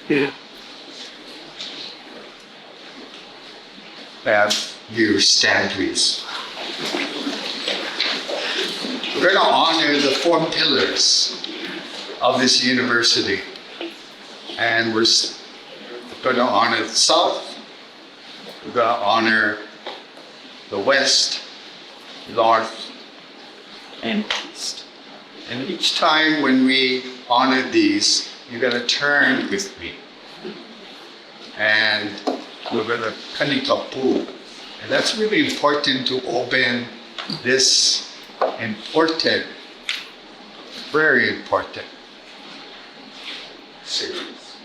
Yeah. Have your stand, please. We're going to honor the 4 pillars of this university. And we're going to honor the South, we're going to honor the West, North, and East. And each time when we honor these, you're going to turn with me. And we're going to kanikapu. And that's really important to open this important, very important series.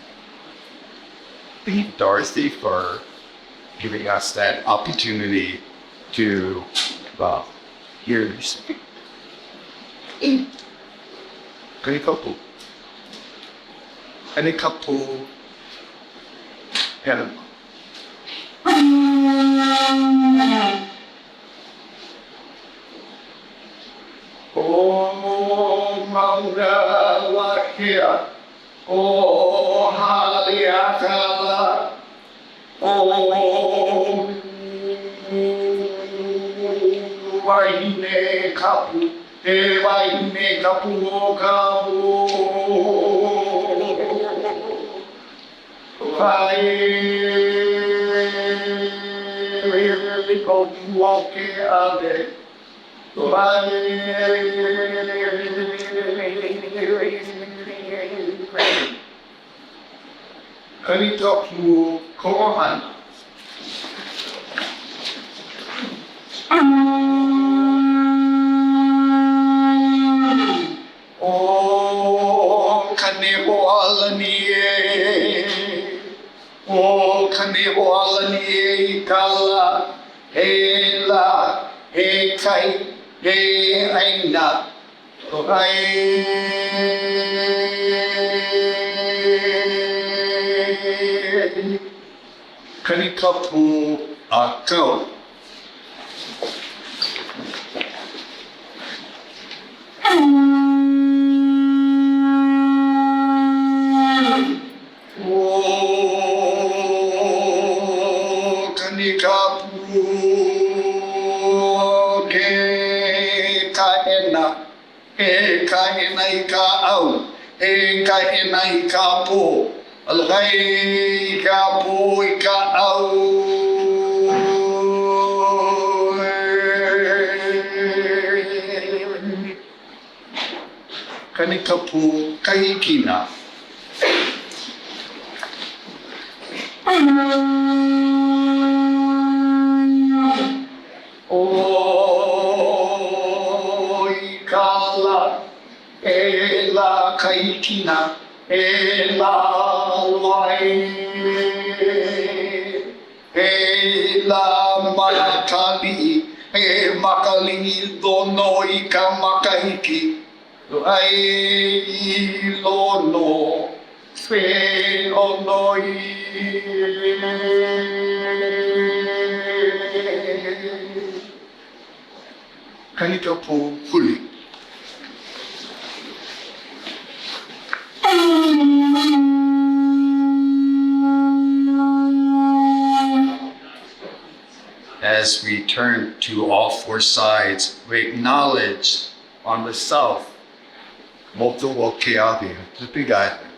Thank you, Dorothy, for giving us that opportunity to hear you speak. Kanikapu. Kanikapu. And oh, Mauna Lakia, oh, Haliakala, oh, Waine Kapu, Waine Kapu, Kapu, Kanikapu Kohan. Oh, Kanebo Alanie. Oh, Kanebo Alanie Kala. Hela, he kai, he aina. Kanikapu akau. Oh, kanikapu ke kaena, ke kaena ika au, ke kaena ika po. Algai ka po ika au. Kanikapu kahikina. O ikala ela kahikina. Ela loai, ela makali, makali dono ika makahiki, ai lono, fe onoi. Kanikapu huli. As we turn to all 4 sides, we acknowledge on the south, Moto Keawe, the Big Island,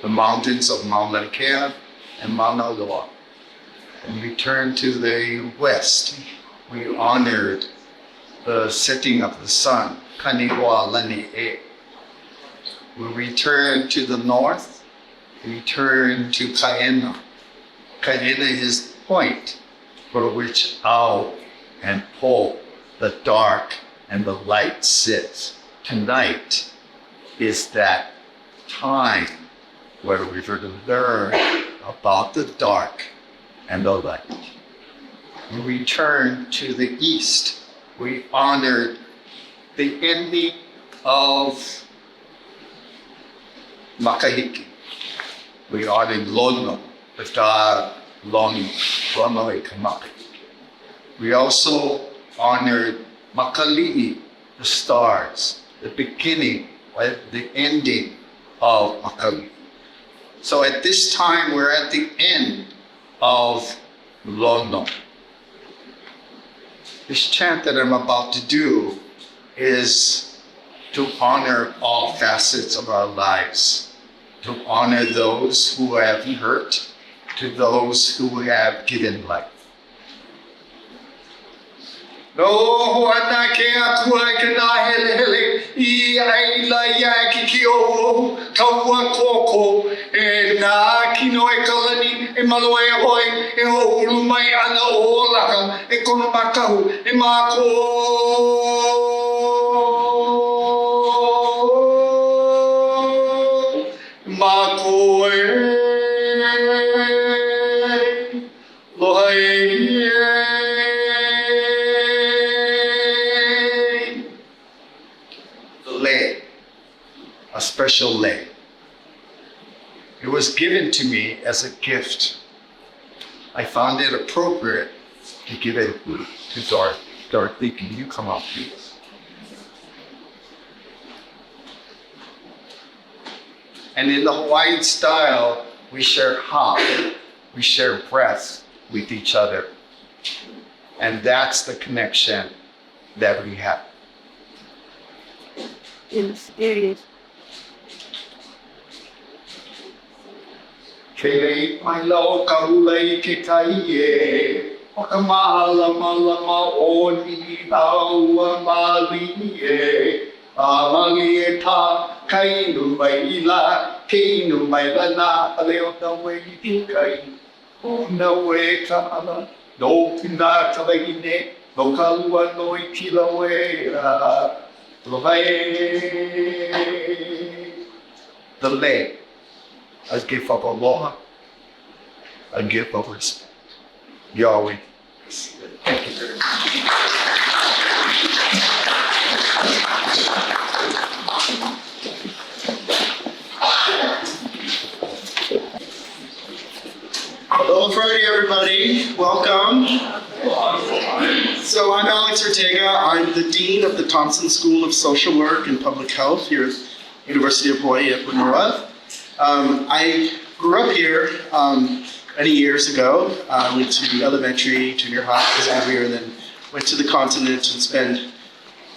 the mountains of Mauna Kea and Mauna Loa. And we turn to the west, we honored the setting of the sun, Kaniwa Lani E. We return to the north, we turn to Kaena. Kaena is the point for which Ao and Po, the dark and the light sit. Tonight is that time where we're going to learn about the dark and the light. We return to the east. We honored the ending of makahiki. We honor Lono, the god Lono, Wamai Kamaki. We also honored Makali'i, the stars, the beginning, the ending of Makali. So at this time, we're at the end of Lono. This chant that I'm about to do is to honor all facets of our lives, to honor those who have hurt, to those who have given life. No ana ke atua ke na hele hele I ai la ya ki ki o kaua koko e na kino e kalani e malo e hoi e ho ulu mai ana o laka e kono makahu e mako mako e a special lei. It was given to me as a gift. I found it appropriate to give it to Dorothy. Dorothy, can you come up, please? And in the Hawaiian style, we share ha, we share breath with each other. And that's the connection that we have. In spirit. Ke mai lau kaulei ke kaie, o ka malama lama o ni aua mali e, a mali e ta kainu mai ila, keinu mai lana, a leo na wei ti kai, o na wei ka ala, no pina ka leine, no ka lua no I tila wei a, lo vai. The lei. A gift of aloha, a gift of respect. Yahweh. Thank you very much. Hello Friday, everybody. Welcome. So I'm Alex Ortega. I'm the Dean of the Thompson School of Social Work and Public Health here at University of Hawai at Manoa. I grew up here many years ago. I went to elementary, junior high, and then went to the continent and spent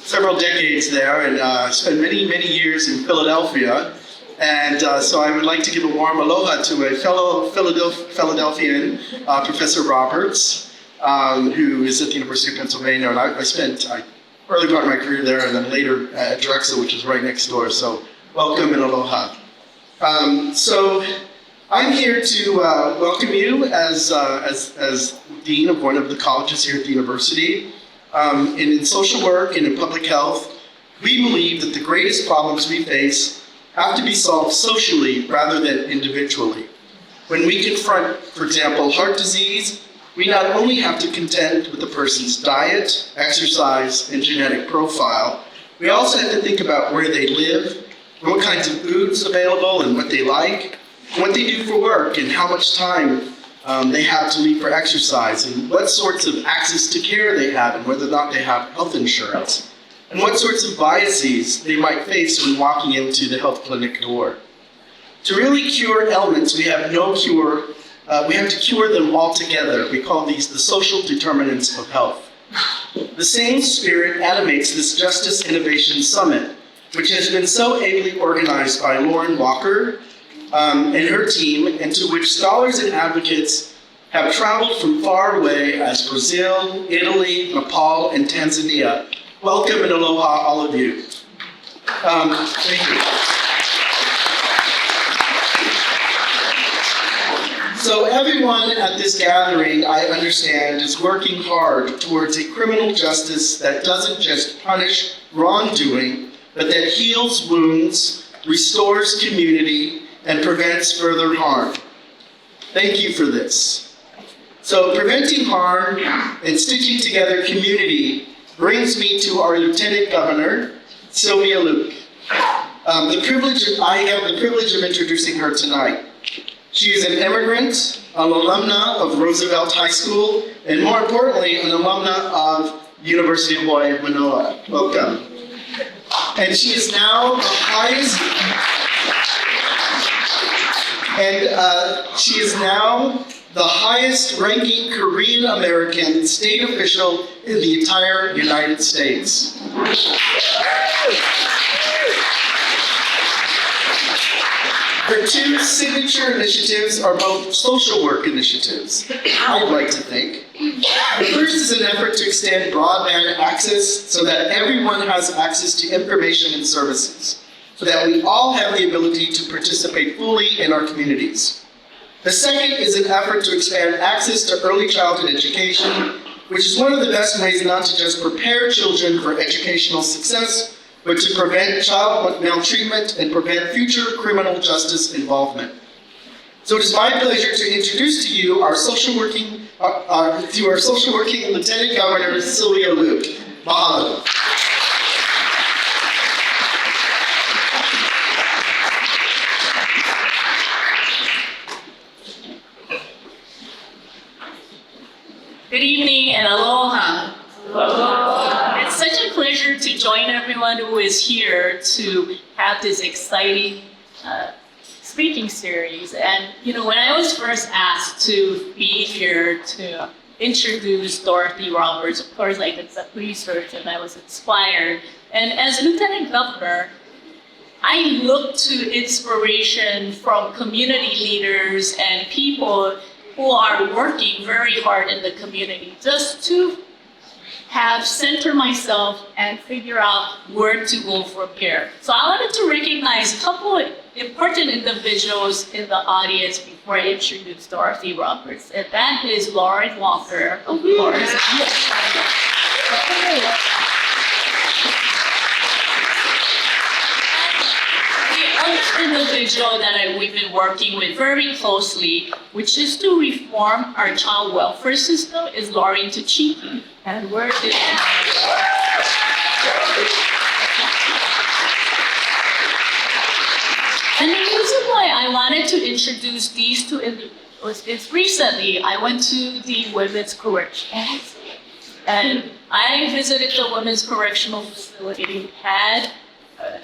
several decades there, and spent many, many years in Philadelphia. And so I would like to give a warm aloha to a fellow Philadelphian, Professor Roberts, who is at the University of Pennsylvania. And I spent early part of my career there, and then later at Drexel, which is right next door. So welcome and aloha. So I'm here to welcome you as dean of one of the colleges here at the university. In social work and in public health, we believe that the greatest problems we face have to be solved socially rather than individually. When we confront, for example, heart disease, we not only have to contend with the person's diet, exercise, and genetic profile, we also have to think about where they live, what kinds of foods available and what they like, what they do for work and how much time they have to leave for exercise, and what sorts of access to care they have and whether or not they have health insurance, and what sorts of biases they might face when walking into the health clinic door. To really cure ailments, we have no cure. We have to cure them altogether. We call these the social determinants of health. The same spirit animates this Justice Innovation Summit, which has been so ably organized by Lauren Walker and her team, and to which scholars and advocates have traveled from far away as Brazil, Italy, Nepal, and Tanzania. Welcome and aloha, all of you. Thank you. So everyone at this gathering, I understand, is working hard towards a criminal justice that doesn't just punish wrongdoing, but that heals wounds, restores community, and prevents further harm. Thank you for this. So preventing harm and stitching together community brings me to our Lieutenant Governor, Sylvia Luke. I have the privilege of introducing her tonight. She is an immigrant, an alumna of Roosevelt High School, and more importantly, an alumna of University of Hawai at Manoa. Welcome. And she is now the highest, she is now the highest ranking Korean American state official in the entire United States. Her two signature initiatives are both social work initiatives, I'd like to think. The first is an effort to extend broadband access so that everyone has access to information and services, so that we all have the ability to participate fully in our communities. The second is an effort to expand access to early childhood education, which is one of the best ways not to just prepare children for educational success, but to prevent child maltreatment and prevent future criminal justice involvement. So it is my pleasure to introduce to you our social working Lieutenant Governor, Sylvia Luke. Mahalo. Good evening and aloha. Aloha. It's such a pleasure to join everyone who is here to have this exciting speaking series. And when I was first asked to be here to introduce Dorothy Roberts, of course I did some research and I was inspired. And as Lieutenant Governor, I looked to inspiration from community leaders and people who are working very hard in the community just to have center myself and figure out where to go from here. So I wanted to recognize a couple of important individuals in the audience before I introduce Dorothy Roberts. And that is Lauren Walker, of course. The other individual that we've been working with very closely, which is to reform our child welfare system, is Lauren Tuchiki. And where is And the reason why I wanted to introduce these two individuals is recently I went to the Women's Correction. And I visited the Women's Correctional Facility, had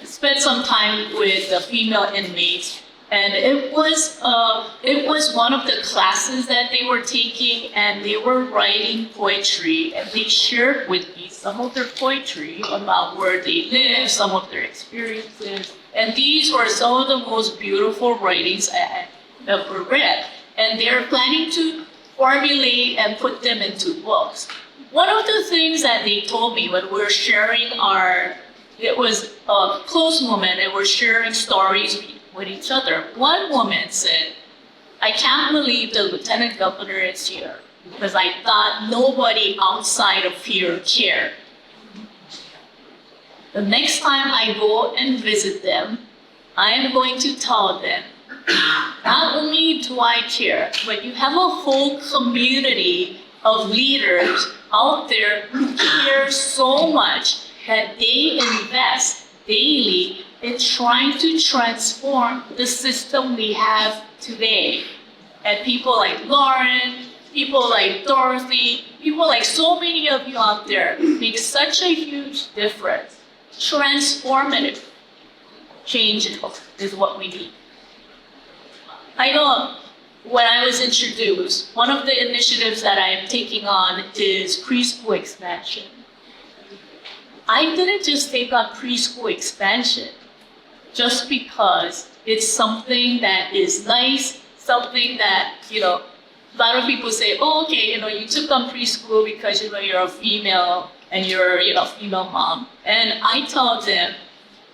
spent some time with the female inmates, and it was one of the classes that they were taking, and they were writing poetry, and they shared with me some of their poetry about where they live, some of their experiences, and these were some of the most beautiful writings I had ever read, and they're planning to formulate and put them into books. One of the things that they told me when we were sharing it was a close woman, and we're sharing stories with each other. One woman said, "I can't believe the Lieutenant Governor is here because I thought nobody outside of here cared. The next time I go and visit them, I am going to tell them, not only do I care, but you have a whole community of leaders out there who care so much that they invest daily in trying to transform the system we have today. And people like Lauren, people like Dorothy, people like so many of you out there make such a huge difference. Transformative change is what we need. I know when I was introduced, one of the initiatives that I am taking on is preschool expansion. I didn't just take on preschool expansion just because it's something that is nice, something that, a lot of people say, oh, okay, you took on preschool because, you're a female and you're, female mom. And I tell them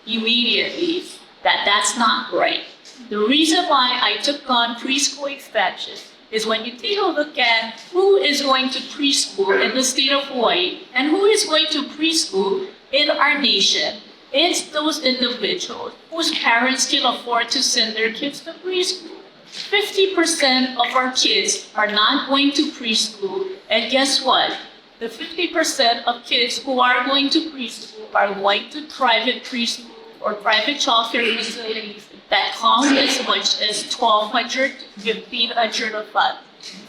immediately that that's not right. The reason why I took on preschool expansion is when you take a look at who is going to preschool in the state of Hawaii and who is going to preschool in our nation, it's those individuals whose parents can afford to send their kids to preschool. 50% of our kids are not going to preschool, and guess what? The 50% of kids who are going to preschool are going to private preschool or private childcare facilities that cost as much as $1,200 to $1,500 a month.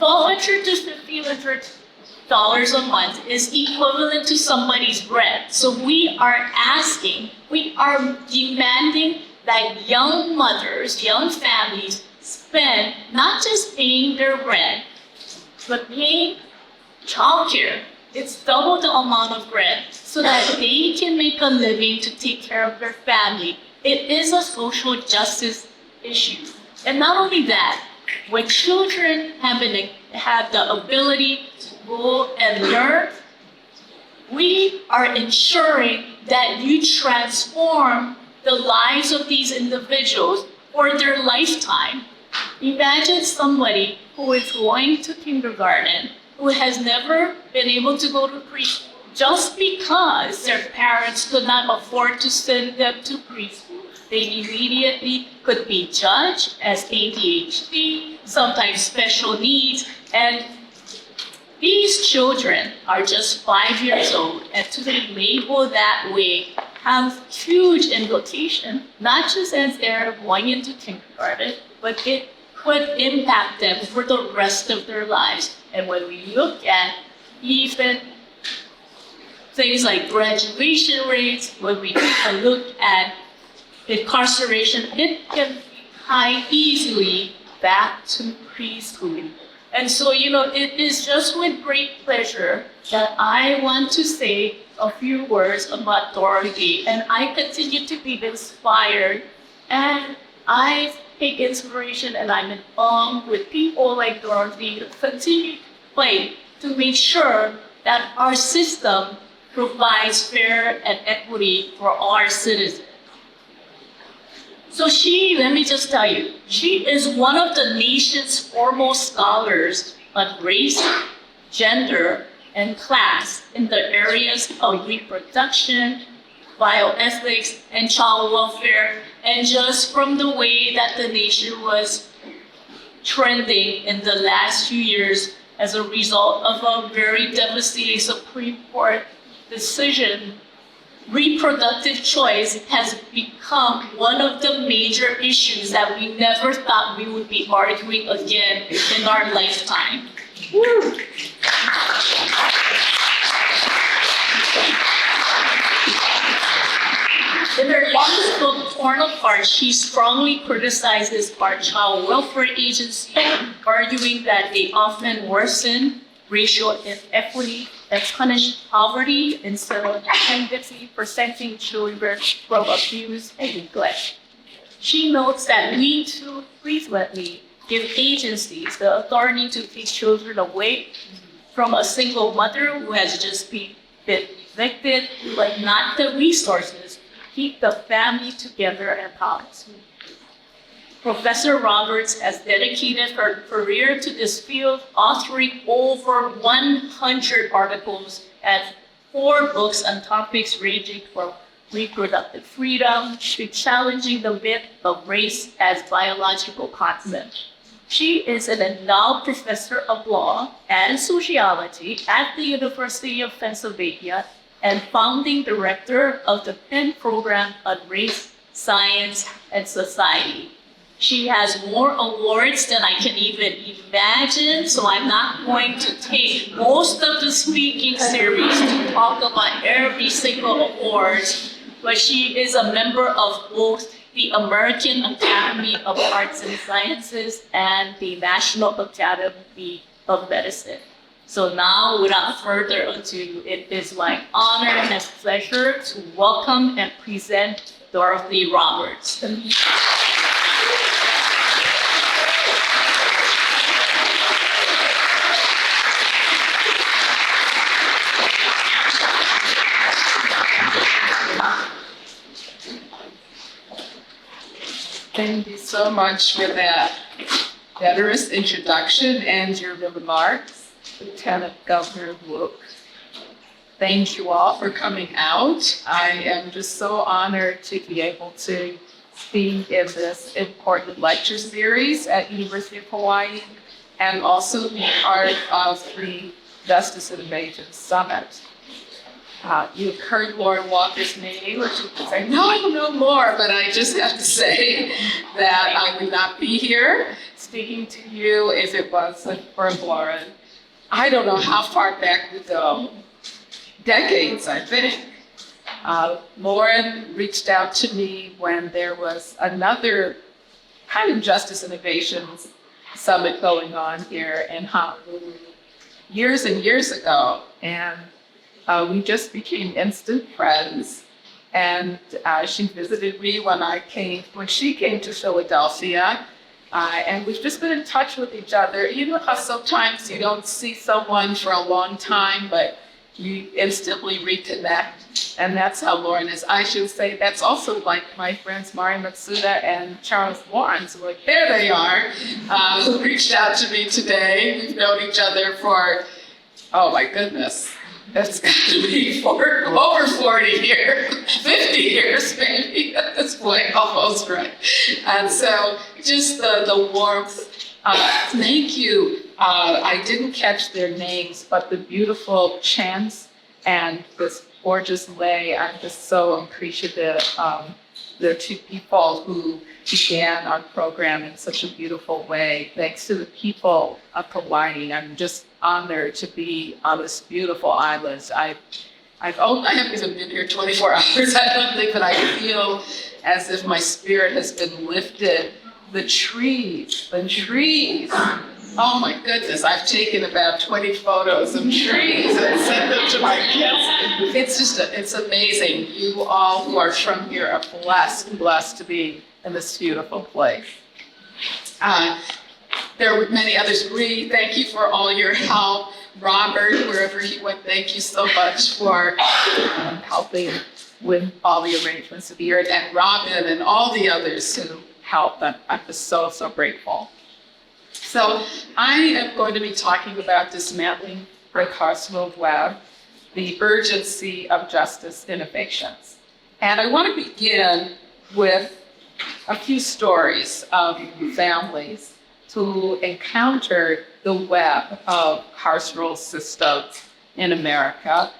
$1,200 to $1,500 a month is equivalent to somebody's rent. So we are demanding that young mothers, young families spend not just paying their rent, but paying childcare. It's double the amount of rent so that they can make a living to take care of their family. It is a social justice issue. And not only that, when children have the ability to go and learn, we are ensuring that you transform the lives of these individuals for their lifetime. Imagine somebody who is going to kindergarten, who has never been able to go to preschool just because their parents could not afford to send them to preschool. They immediately could be judged as ADHD, sometimes special needs, and these children are just 5 years old, and to be labeled that way has huge implication, not just as they're going into kindergarten, but it could impact them for the rest of their lives. And when we look at even things like graduation rates, when we take a look at incarceration, it can tie easily back to preschool. And so, it is just with great pleasure that I want to say a few words about Dorothy. And I continue to be inspired, and I take inspiration, and I'm in awe with people like Dorothy who continue to fight to make sure that our system provides fair and equity for our citizens. So let me just tell you, she is one of the nation's foremost scholars on race, gender, and class in the areas of reproduction, bioethics, and child welfare, and just from the way that the nation was trending in the last few years as a result of a very devastating Supreme Court decision, reproductive choice has become one of the major issues that we never thought we would be arguing again in our lifetime. Woo. In her latest book, Torn Apart, she strongly criticizes our child welfare agencies, arguing that they often worsen racial inequity and punish poverty instead of actively protecting children from abuse and neglect. She notes that we too frequently give agencies the authority to take children away from a single mother who has just been evicted, but not the resources to keep the family together and balanced. Professor Roberts has dedicated her career to this field, authoring over 100 articles and 4 books on topics ranging from reproductive freedom to challenging the myth of race as biological concept. She is an endowed professor of law and sociology at the University of Pennsylvania and founding director of the Penn Program on Race, Science, and Society. She has more awards than I can even imagine, so I'm not going to take most of the speaking series to talk about every single award, but she is a member of both the American Academy of Arts and Sciences and the National Academy of Medicine. So now, without further ado, it is my honor and pleasure to welcome and present Dorothy Roberts. Thank you so much for that generous introduction and your remarks, Lieutenant Governor Wook. Thank you all for coming out. I am just so honored to be able to speak in this important lecture series at University of Hawaii and also be part of the Justice Innovation Summit. You've heard Lauren Walker's name, or she could say, no more, but I just have to say that I would not be here speaking to you if it wasn't for Lauren. I don't know how far back we go, decades, I think. Lauren reached out to me when there was another kind of justice innovations summit going on here in Honolulu years and years ago. And we just became instant friends. And she visited me when she came to Philadelphia. And we've just been in touch with each other. You know how sometimes you don't see someone for a long time, but you instantly reconnect. And that's how Lauren is. I should say that's also like my friends Mari Matsuda and Charles Warren. So like, there they are, who reached out to me today. We've known each other for, oh my goodness, that's got to be for over 40 years, 50 years maybe at this point, almost, right? And so just the warmth. Thank you. I didn't catch their names, but the beautiful chants and this gorgeous lay, I'm just so appreciative. There are two people who began our program in such a beautiful way. Thanks to the people of Hawaii, I'm just honored to be on this beautiful island. I haven't even been here 24 hours, I don't think, but I feel as if my spirit has been lifted. The trees. Oh my goodness, I've taken about 20 photos of trees and sent them to my kids. It's amazing. You all who are from here are blessed to be in this beautiful place. There were many others. Bree, thank you for all your help. Robert, wherever he went, thank you so much for helping with all the arrangements of the year. And Robin and all the others who helped. I'm just so grateful. So I am going to be talking about dismantling the carceral web, the urgency of justice innovations. And I want to begin with a few stories of families who encountered the web of carceral systems in America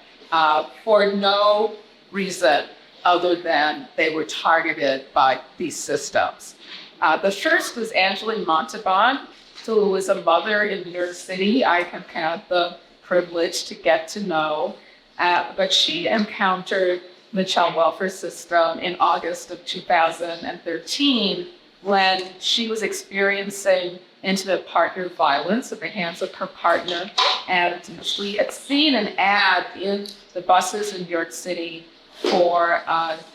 for no reason other than they were targeted by these systems. The first was Angeline Montalban, who was a mother in New York City. I have had the privilege to get to know, but she encountered the child welfare system in August of 2013 when she was experiencing intimate partner violence at the hands of her partner. And she had seen an ad in the buses in New York City for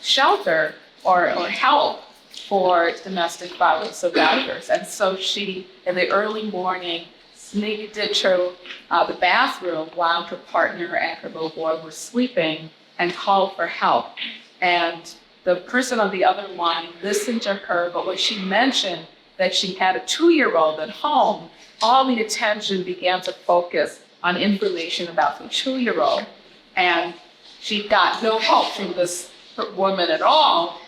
shelter or help for domestic violence survivors. And so she, in the early morning, sneaked into the bathroom while her partner and her little boy were sleeping and called for help. And the person on the other line listened to her, but when she mentioned that she had a 2-year-old at home, all the attention began to focus on information about the 2-year-old. And she got no help from this woman at all.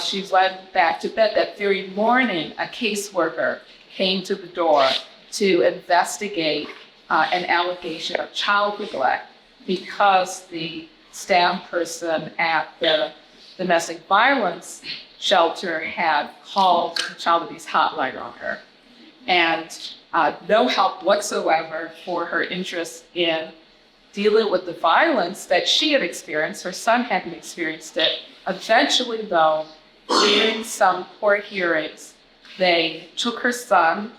She went back to bed. That very morning, a caseworker came to the door to investigate an allegation of child neglect because the staff person at the domestic violence shelter had called the child abuse hotline on her. And no help whatsoever for her interest in dealing with the violence that she had experienced. Her son hadn't experienced it. Eventually, though, during some court hearings, they took her son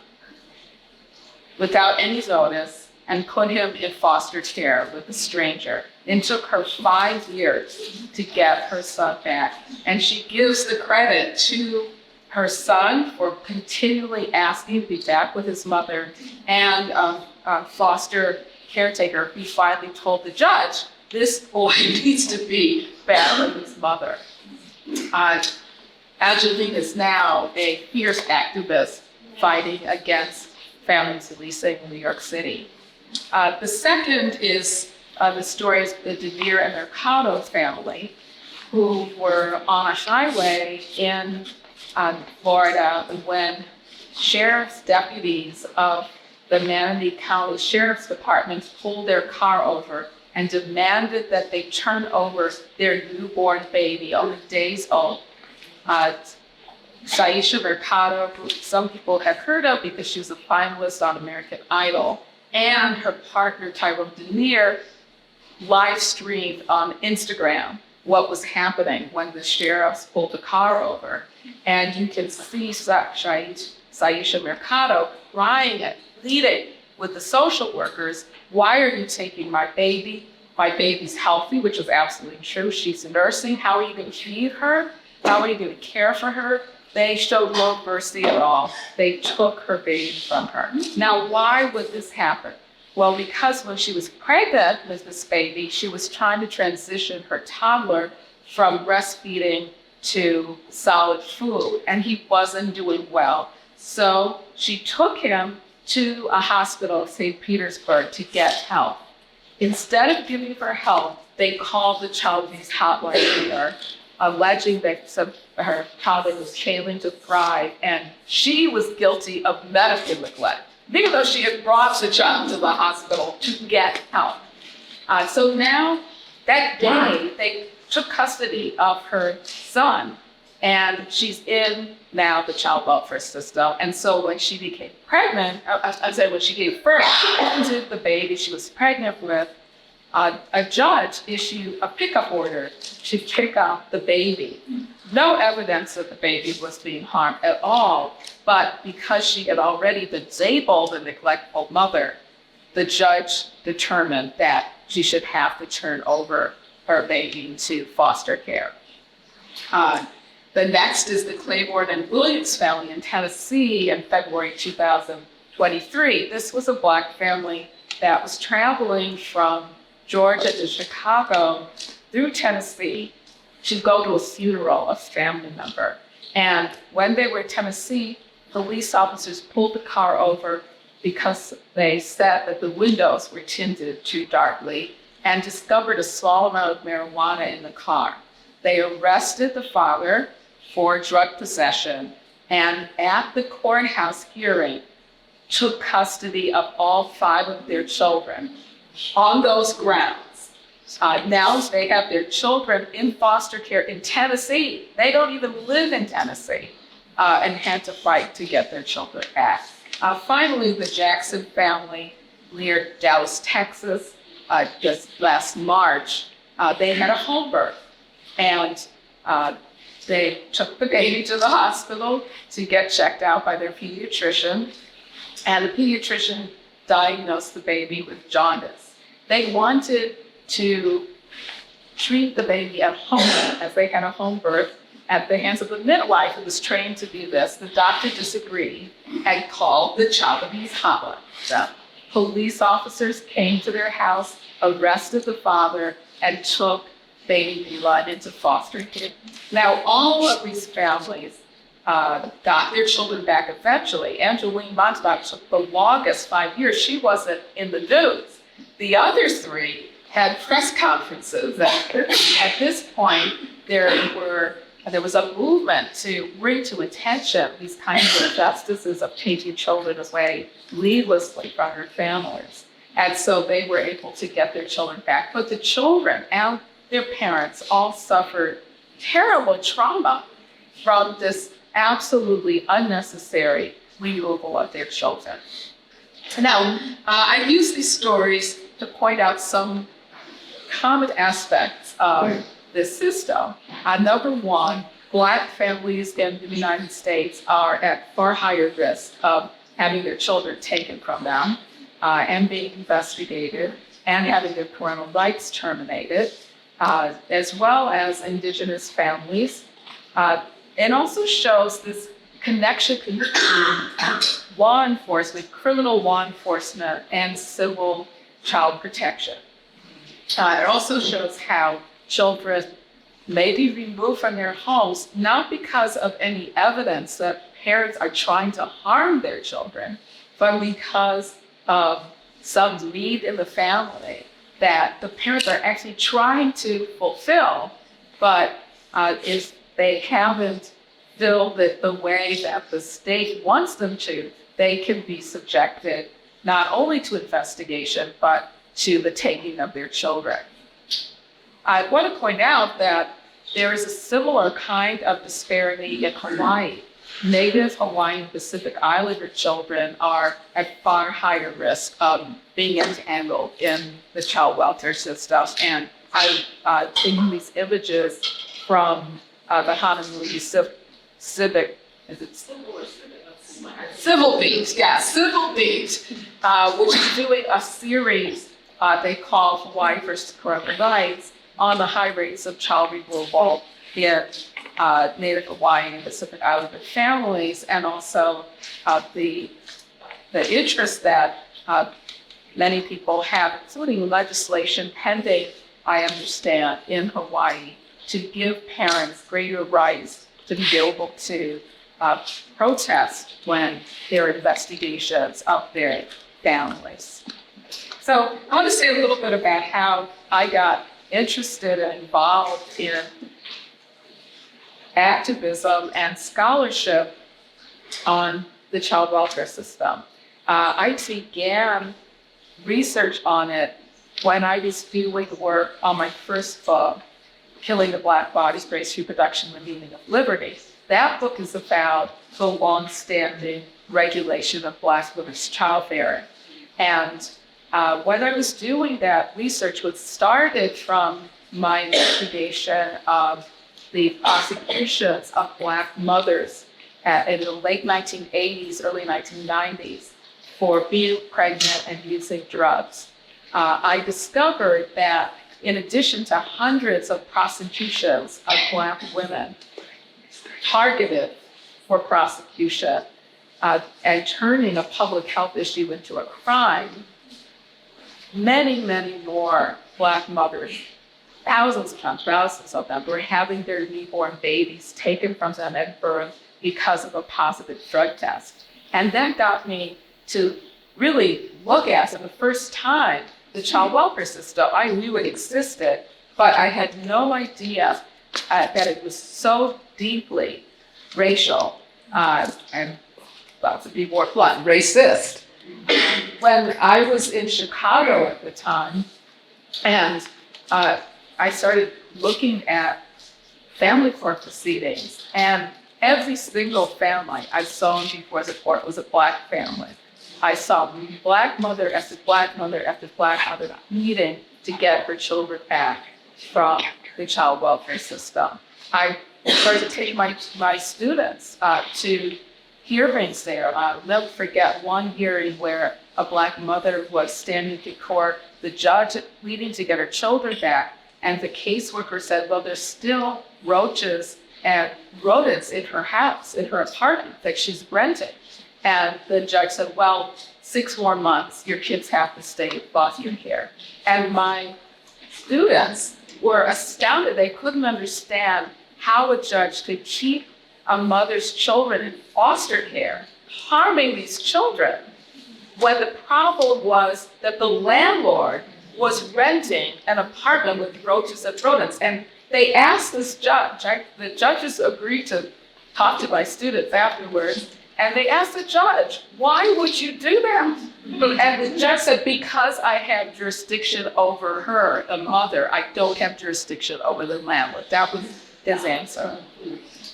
without any notice and put him in foster care with a stranger. It took her 5 years to get her son back. And she gives the credit to her son for continually asking to be back with his mother, and a foster caretaker who finally told the judge, this boy needs to be back with his mother. Angeline is now a fierce activist fighting against families releasing in New York City. The second is the story of the DeVere and Mercado family, who were on a highway in Florida when sheriff's deputies of the Manatee County Sheriff's Department pulled their car over and demanded that they turn over their newborn baby, only days old. Saisha Mercado, who some people have heard of because she was a finalist on American Idol, and her partner Tyrone Denier live streamed on Instagram what was happening when the sheriffs pulled the car over. And you can see Saisha Mercado crying and pleading with the social workers, why are you taking my baby? My baby's healthy, which is absolutely true. She's nursing. How are you going to feed her? How are you going to care for her? They showed no mercy at all. They took her baby from her. Now, why would this happen? Well, because when she was pregnant with this baby, she was trying to transition her toddler from breastfeeding to solid food, and he wasn't doing well. So she took him to a hospital in St. Petersburg to get help. Instead of giving her help, they called the child abuse hotline here, alleging that her toddler was failing to thrive, and she was guilty of medical neglect, even though she had brought the child to the hospital to get help. So now, that day, they took custody of her son, and she's in now the child welfare system. And so when she became pregnant, when she gave birth, she ended the baby she was pregnant with. A judge issued a pickup order to pick up the baby. No evidence that the baby was being harmed at all, but because she had already been labeled a neglectful mother, the judge determined that she should have to turn over her baby to foster care. The next is the Claiborne and Williams family in Tennessee in February 2023. This was a Black family that was traveling from Georgia to Chicago through Tennessee to go to a funeral of a family member. And when they were in Tennessee, police officers pulled the car over because they said that the windows were tinted too darkly and discovered a small amount of marijuana in the car. They arrested the father for drug possession, and at the courthouse hearing, took custody of all 5 of their children on those grounds. Now they have their children in foster care in Tennessee. They don't even live in Tennessee, and had to fight to get their children back. Finally, the Jackson family near Dallas, Texas, just last March, they had a home birth, and they took the baby to the hospital to get checked out by their pediatrician, and the pediatrician diagnosed the baby with jaundice. They wanted to treat the baby at home as they had a home birth at the hands of the midwife who was trained to do this. The doctor disagreed and called the child abuse hotline. So police officers came to their house, arrested the father, and took baby Milan into foster care. Now, all of these families got their children back eventually. Angeline Montauk took the longest 5 years. She wasn't in the news. The other 3 had press conferences. At this point, there was a movement to bring to attention these kinds of injustices of taking children away needlessly from their families. And so they were able to get their children back. But the children and their parents all suffered terrible trauma from this absolutely unnecessary removal of their children. Now, I use these stories to point out some common aspects of this system. Number 1, Black families in the United States are at far higher risk of having their children taken from them and being investigated and having their parental rights terminated, as well as Indigenous families. It also shows this connection between law enforcement, criminal law enforcement, and civil child protection. It also shows how children may be removed from their homes, not because of any evidence that parents are trying to harm their children, but because of some need in the family that the parents are actually trying to fulfill, but if they haven't filled it the way that the state wants them to, they can be subjected not only to investigation, but to the taking of their children. I want to point out that there is a similar kind of disparity in Hawaii. Native Hawaiian Pacific Islander children are at far higher risk of being entangled in the child welfare system. And I'm taking these images from the Honolulu Civic, is it civil or civic? Civil Beat, yeah, Civil Beat, which is doing a series they call Hawaii versus Corrupt Rights on the high rates of child removal in Native Hawaiian and Pacific Islander families, and also the interest that many people have, including legislation pending, I understand, in Hawaii to give parents greater rights to be able to protest when there are investigations of their families. So I want to say a little bit about how I got interested and involved in activism and scholarship on the child welfare system. I began research on it when I was doing work on my first book, Killing the Black Bodies, Race, Reproduction, and the Meaning of Liberty. That book is about the long-standing regulation of Black women's childbearing. And when I was doing that research, which started from my investigation of the prosecutions of Black mothers in the late 1980s, early 1990s for being pregnant and using drugs, I discovered that in addition to hundreds of prosecutions of Black women targeted for prosecution and turning a public health issue into a crime, many, many more Black mothers, thousands of them, were having their newborn babies taken from them at birth because of a positive drug test. And that got me to really look at, for the first time, the child welfare system. I knew it existed, but I had no idea that it was so deeply racial and, well, to be more blunt, racist. When I was in Chicago at the time, and I started looking at family court proceedings, and every single family I saw before the court was a Black family. I saw Black mother after Black mother after Black mother needing to get her children back from the child welfare system. I started to take my students to hearings there. I'll never forget one hearing where a Black mother was standing in court, the judge pleading to get her children back, and the caseworker said, well, there's still roaches and rodents in her house, in her apartment that she's renting. And the judge said, well, 6 more months, your kids have to stay in foster care. And my students were astounded. They couldn't understand how a judge could keep a mother's children in foster care, harming these children, when the problem was that the landlord was renting an apartment with roaches and rodents. And they asked this judge, the judges agreed to talk to my students afterwards, and they asked the judge, why would you do that? And the judge said, because I have jurisdiction over her, the mother, I don't have jurisdiction over the landlord. That was his answer.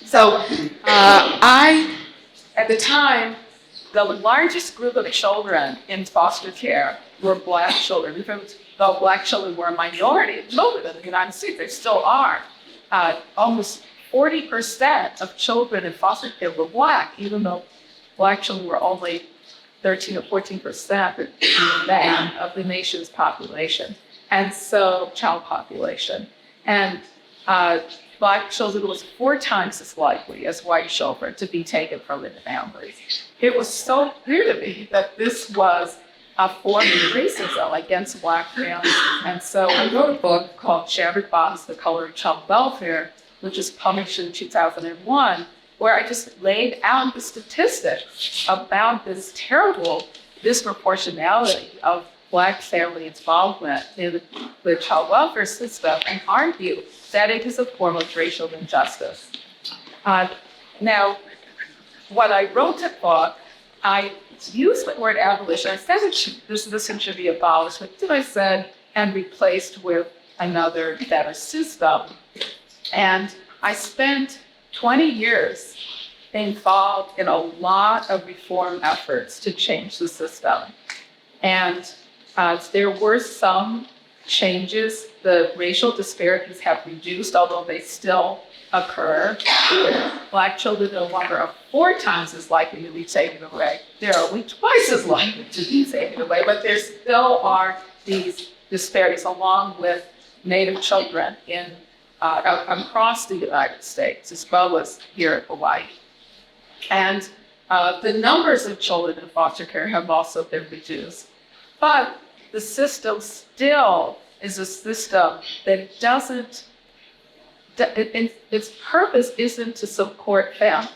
So at the time, the largest group of children in foster care were Black children. Though Black children were a minority of children in the United States, they still are. Almost 40% of children in foster care were Black, even though Black children were only 13 or 14% of the nation's population, and so child population. And Black children was 4 times as likely as white children to be taken from their families. It was so clear to me that this was a form of racism against Black families. And so I wrote a book called Shattered Bonds, The Color of Child Welfare, which was published in 2001, where I just laid out the statistics about this terrible disproportionality of Black family involvement in the child welfare system and argue that it is a form of racial injustice. Now, when I wrote the book, I used the word abolition. I said this system should be abolished, but then I said, and replaced with another better system. And I spent 20 years involved in a lot of reform efforts to change the system. And there were some changes. The racial disparities have reduced, although they still occur. Black children no longer are 4 times as likely to be taken away. They're only twice as likely to be taken away, but there still are these disparities, along with Native children in across the United States, as well as here at Hawaii. And the numbers of children in foster care have also been reduced. But the system still is a system that doesn't, its purpose isn't to support families.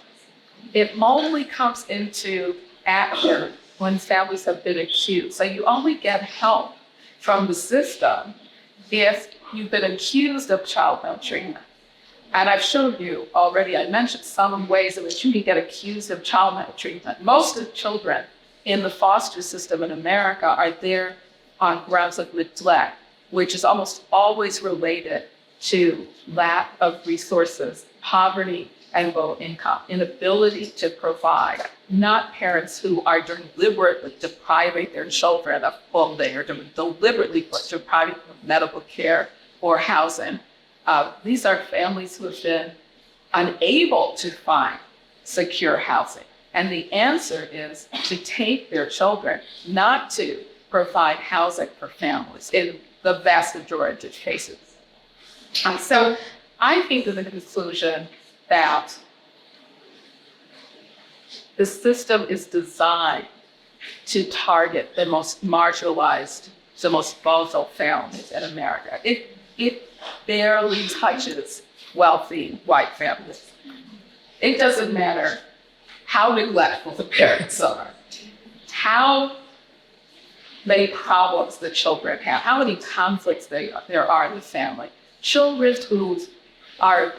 It only comes into action when families have been accused. So you only get help from the system if you've been accused of child maltreatment. And I've shown you already, I mentioned some ways in which you can get accused of child maltreatment. Most of the children in the foster system in America are there on grounds of neglect, which is almost always related to lack of resources, poverty, and low income, inability to provide, not parents who are deliberately depriving their children of clothing or deliberately depriving them of medical care or housing. These are families who have been unable to find secure housing. And the answer is to take their children, not to provide housing for families in the vast majority of cases. So I came to the conclusion that the system is designed to target the most marginalized, the most vulnerable families in America. It barely touches wealthy white families. It doesn't matter how neglectful the parents are, how many problems the children have, how many conflicts there are in the family. Children who are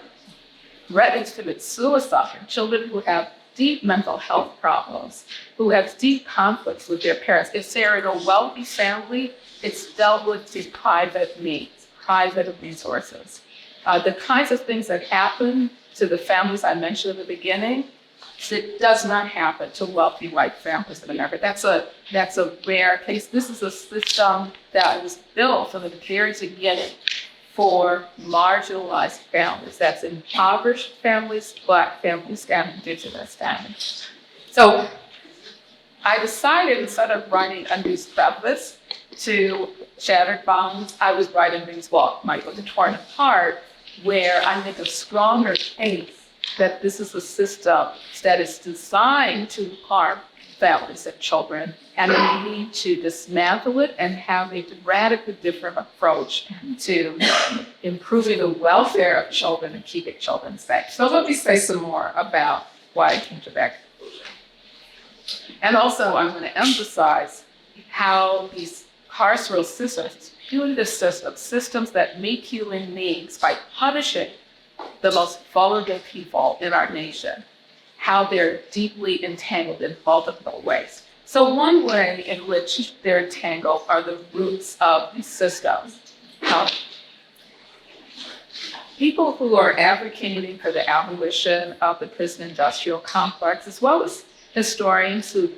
threatening to commit suicide, children who have deep mental health problems, who have deep conflicts with their parents. If they're in a wealthy family, it's dealt with through private means, private resources. The kinds of things that happen to the families I mentioned at the beginning, it does not happen to wealthy white families in America. That's a rare case. This is a system that was built from the very beginning for marginalized families. That's impoverished families, Black families, and Indigenous families. So I decided, instead of writing a news preface to Shattered Bonds, I was writing these book, my book, Torn Apart, where I make a stronger case that this is a system that is designed to harm families and children, and we need to dismantle it and have a radically different approach to improving the welfare of children and keeping children safe. So let me say some more about why I came to that conclusion. And also, I'm going to emphasize how these carceral systems, punitive systems that meet human needs by punishing the most vulnerable people in our nation, how they're deeply entangled in multiple ways. So one way in which they're entangled are the roots of these systems. People who are advocating for the abolition of the prison industrial complex, as well as historians who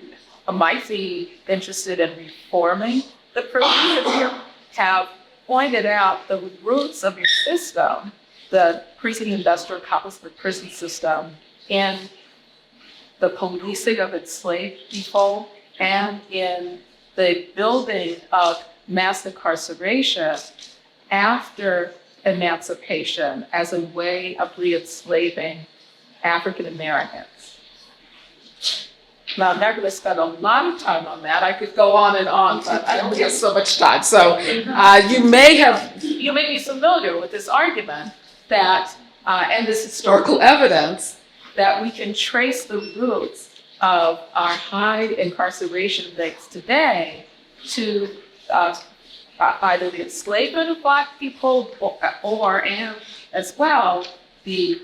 might be interested in reforming the prison system, have pointed out the roots of your system, the prison industrial complex, the prison system, in the policing of enslaved people and in the building of mass incarceration after emancipation as a way of re-enslaving African Americans. Now, I'm not going to spend a lot of time on that. I could go on and on, but I only have so much time. So you may be familiar with this argument that, and this historical evidence, that we can trace the roots of our high incarceration rates today to either the enslavement of Black people or, and as well, the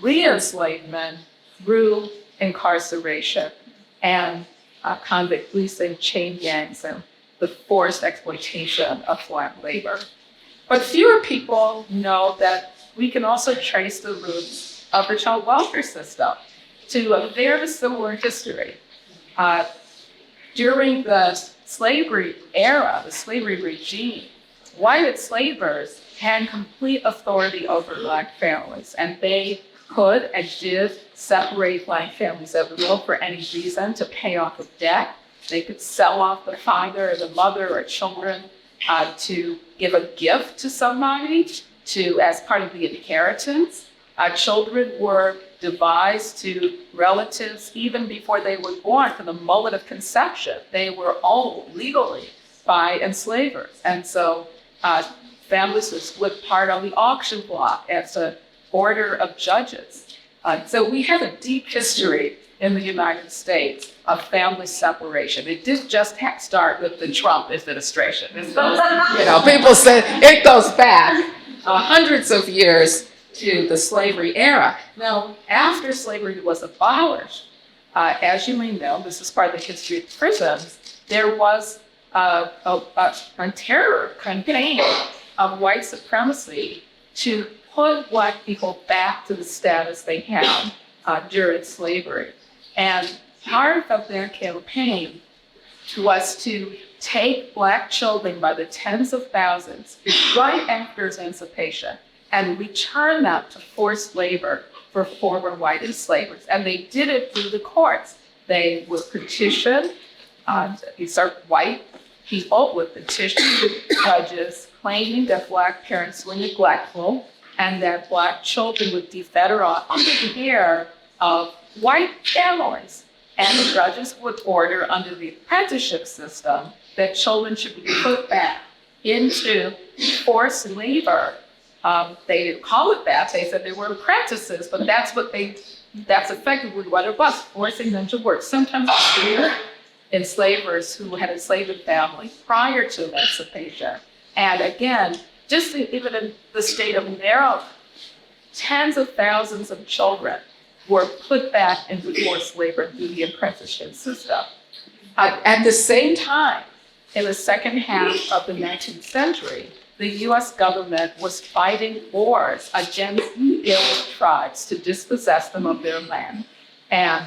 re-enslavement through incarceration and convict leasing, chain gangs, and the forced exploitation of black labor. But fewer people know that we can also trace the roots of the child welfare system to a very similar history. During the slavery era, the slavery regime, white enslavers had complete authority over black families, and they could and did separate black families at will for any reason to pay off a debt. They could sell off the father or the mother or children to give a gift to somebody as part of the inheritance. Children were devised to relatives even before they were born from the moment of conception. They were owned legally by enslavers. And so families would split part on the auction block as an order of judges. So we have a deep history in the United States of family separation. It didn't just start with the Trump administration. People say it goes back hundreds of years to the slavery era. Now, after slavery was abolished, as you may know, this is part of the history of prisons, there was a terror campaign of white supremacy to put black people back to the status they had during slavery. And part of their campaign was to take black children by the tens of thousands right after emancipation and return them to forced labor for former white enslavers. And they did it through the courts. They would petition, these are white people would petition judges claiming that black parents were neglectful and that black children would be better off under the care of white families. And the judges would order under the apprenticeship system that children should be put back into forced labor. They didn't call it that. They said they were apprentices, but that's effectively what it was, forcing them to work. Sometimes career enslavers who had enslaved families prior to emancipation. And again, just even in the state of Maryland, tens of thousands of children were put back into forced labor through the apprenticeship system. At the same time, in the second half of the 19th century, the US government was fighting wars against the tribes to dispossess them of their land and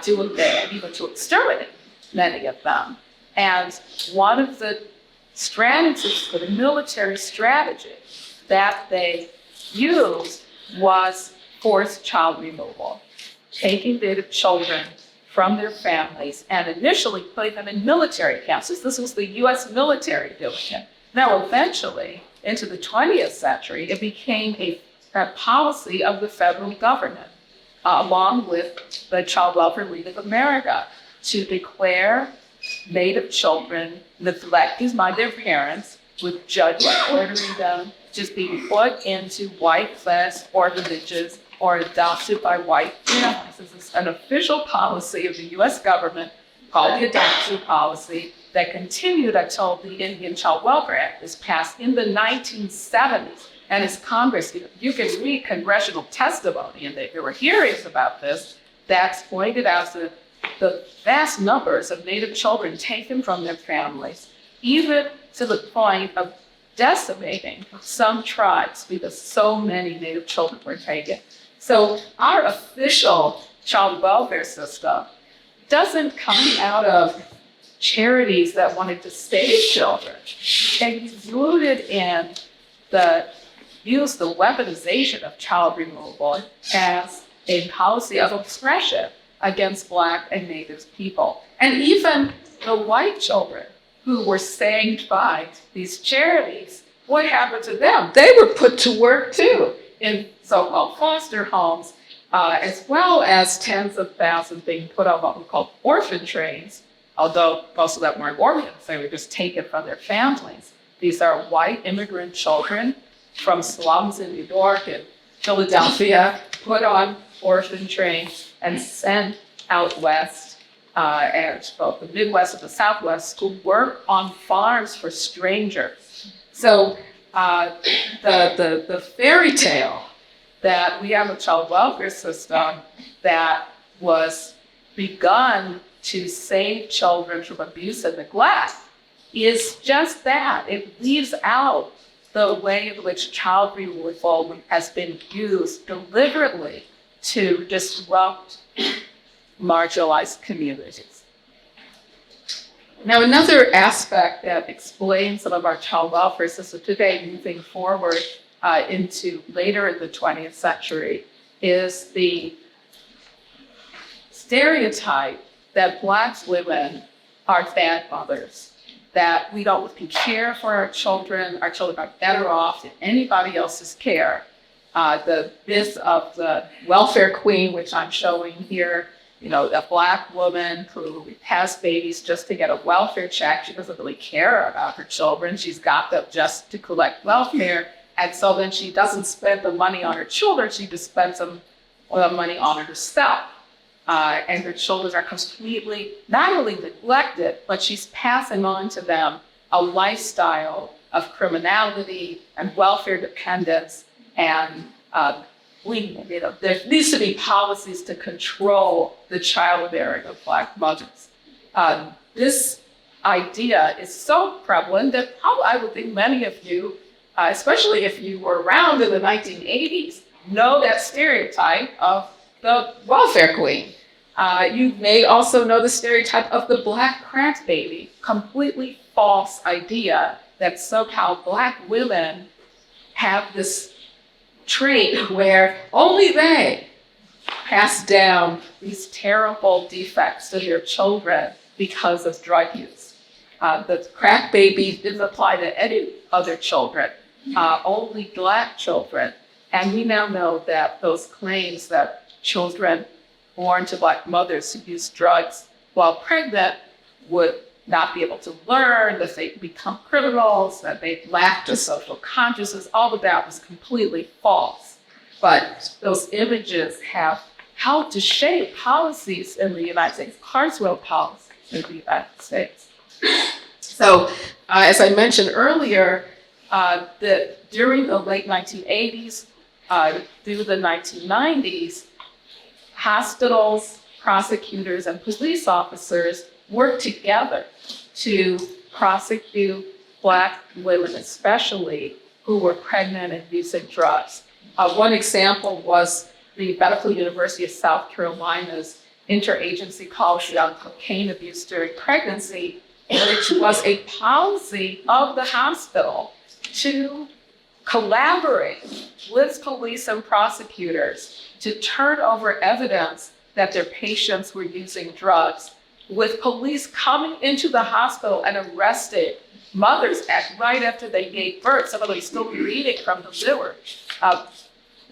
even to exterminate many of them. And one of the strategies, the military strategy that they used was forced child removal, taking Native children from their families and initially putting them in military camps. This was the US military doing it. Now, eventually, into the 20th century, it became a policy of the federal government, along with the Child Welfare League of America, to declare Native children neglected by their parents, with judges ordering them to be put into white-class orphanages or adopted by white families. This is an official policy of the US government called the adoption policy that continued until the Indian Child Welfare Act was passed in the 1970s. And as Congress, you can read congressional testimony, and there were hearings about this, that pointed out the vast numbers of Native children taken from their families, even to the point of decimating some tribes because so many Native children were taken. So our official child welfare system doesn't come out of charities that wanted to save children. It's rooted in the weaponization of child removal as a policy of oppression against Black and Native people. And even the white children who were saved by these charities, what happened to them? They were put to work too in so-called foster homes, as well as tens of thousands being put on what we call orphan trains, although most of them weren't orphans, they were just taken from their families. These are white immigrant children from slums in New York and Philadelphia, put on orphan trains and sent out west, at both the Midwest and the Southwest, to work on farms for strangers. So the fairy tale that we have a child welfare system that was begun to save children from abuse and neglect is just that. It leaves out the way in which child removal has been used deliberately to disrupt marginalized communities. Now, another aspect that explains some of our child welfare system today, moving forward into later in the 20th century, is the stereotype that Black women are bad mothers, that we don't care for our children are better off in anybody else's care. The myth of the welfare queen, which I'm showing here, a Black woman who has babies just to get a welfare check. She doesn't really care about her children. She's got them just to collect welfare. And so then she doesn't spend the money on her children. She just spends the money on herself. And her children are completely, not only neglected, but she's passing on to them a lifestyle of criminality and welfare dependence. And there needs to be policies to control the child bearing of Black mothers. This idea is so prevalent that I would think many of you, especially if you were around in the 1980s, know that stereotype of the welfare queen. You may also know the stereotype of the Black crack baby, completely false idea that somehow Black women have this trait where only they pass down these terrible defects to their children because of drug use. The crack baby didn't apply to any other children, only Black children. And we now know that those claims that children born to Black mothers who use drugs while pregnant would not be able to learn, that they become criminals, that they lacked a social consciousness, all of that was completely false. But those images have helped to shape policies in the United States, Carceral policies in the United States. So, as I mentioned earlier, during the late 1980s through the 1990s, hospitals, prosecutors, and police officers worked together to prosecute Black women, especially who were pregnant and using drugs. One example was the Medical University of South Carolina's interagency policy on cocaine abuse during pregnancy, which was a policy of the hospital to collaborate with police and prosecutors to turn over evidence that their patients were using drugs, with police coming into the hospital and arresting mothers right after they gave birth, some of them still bleeding from the liver,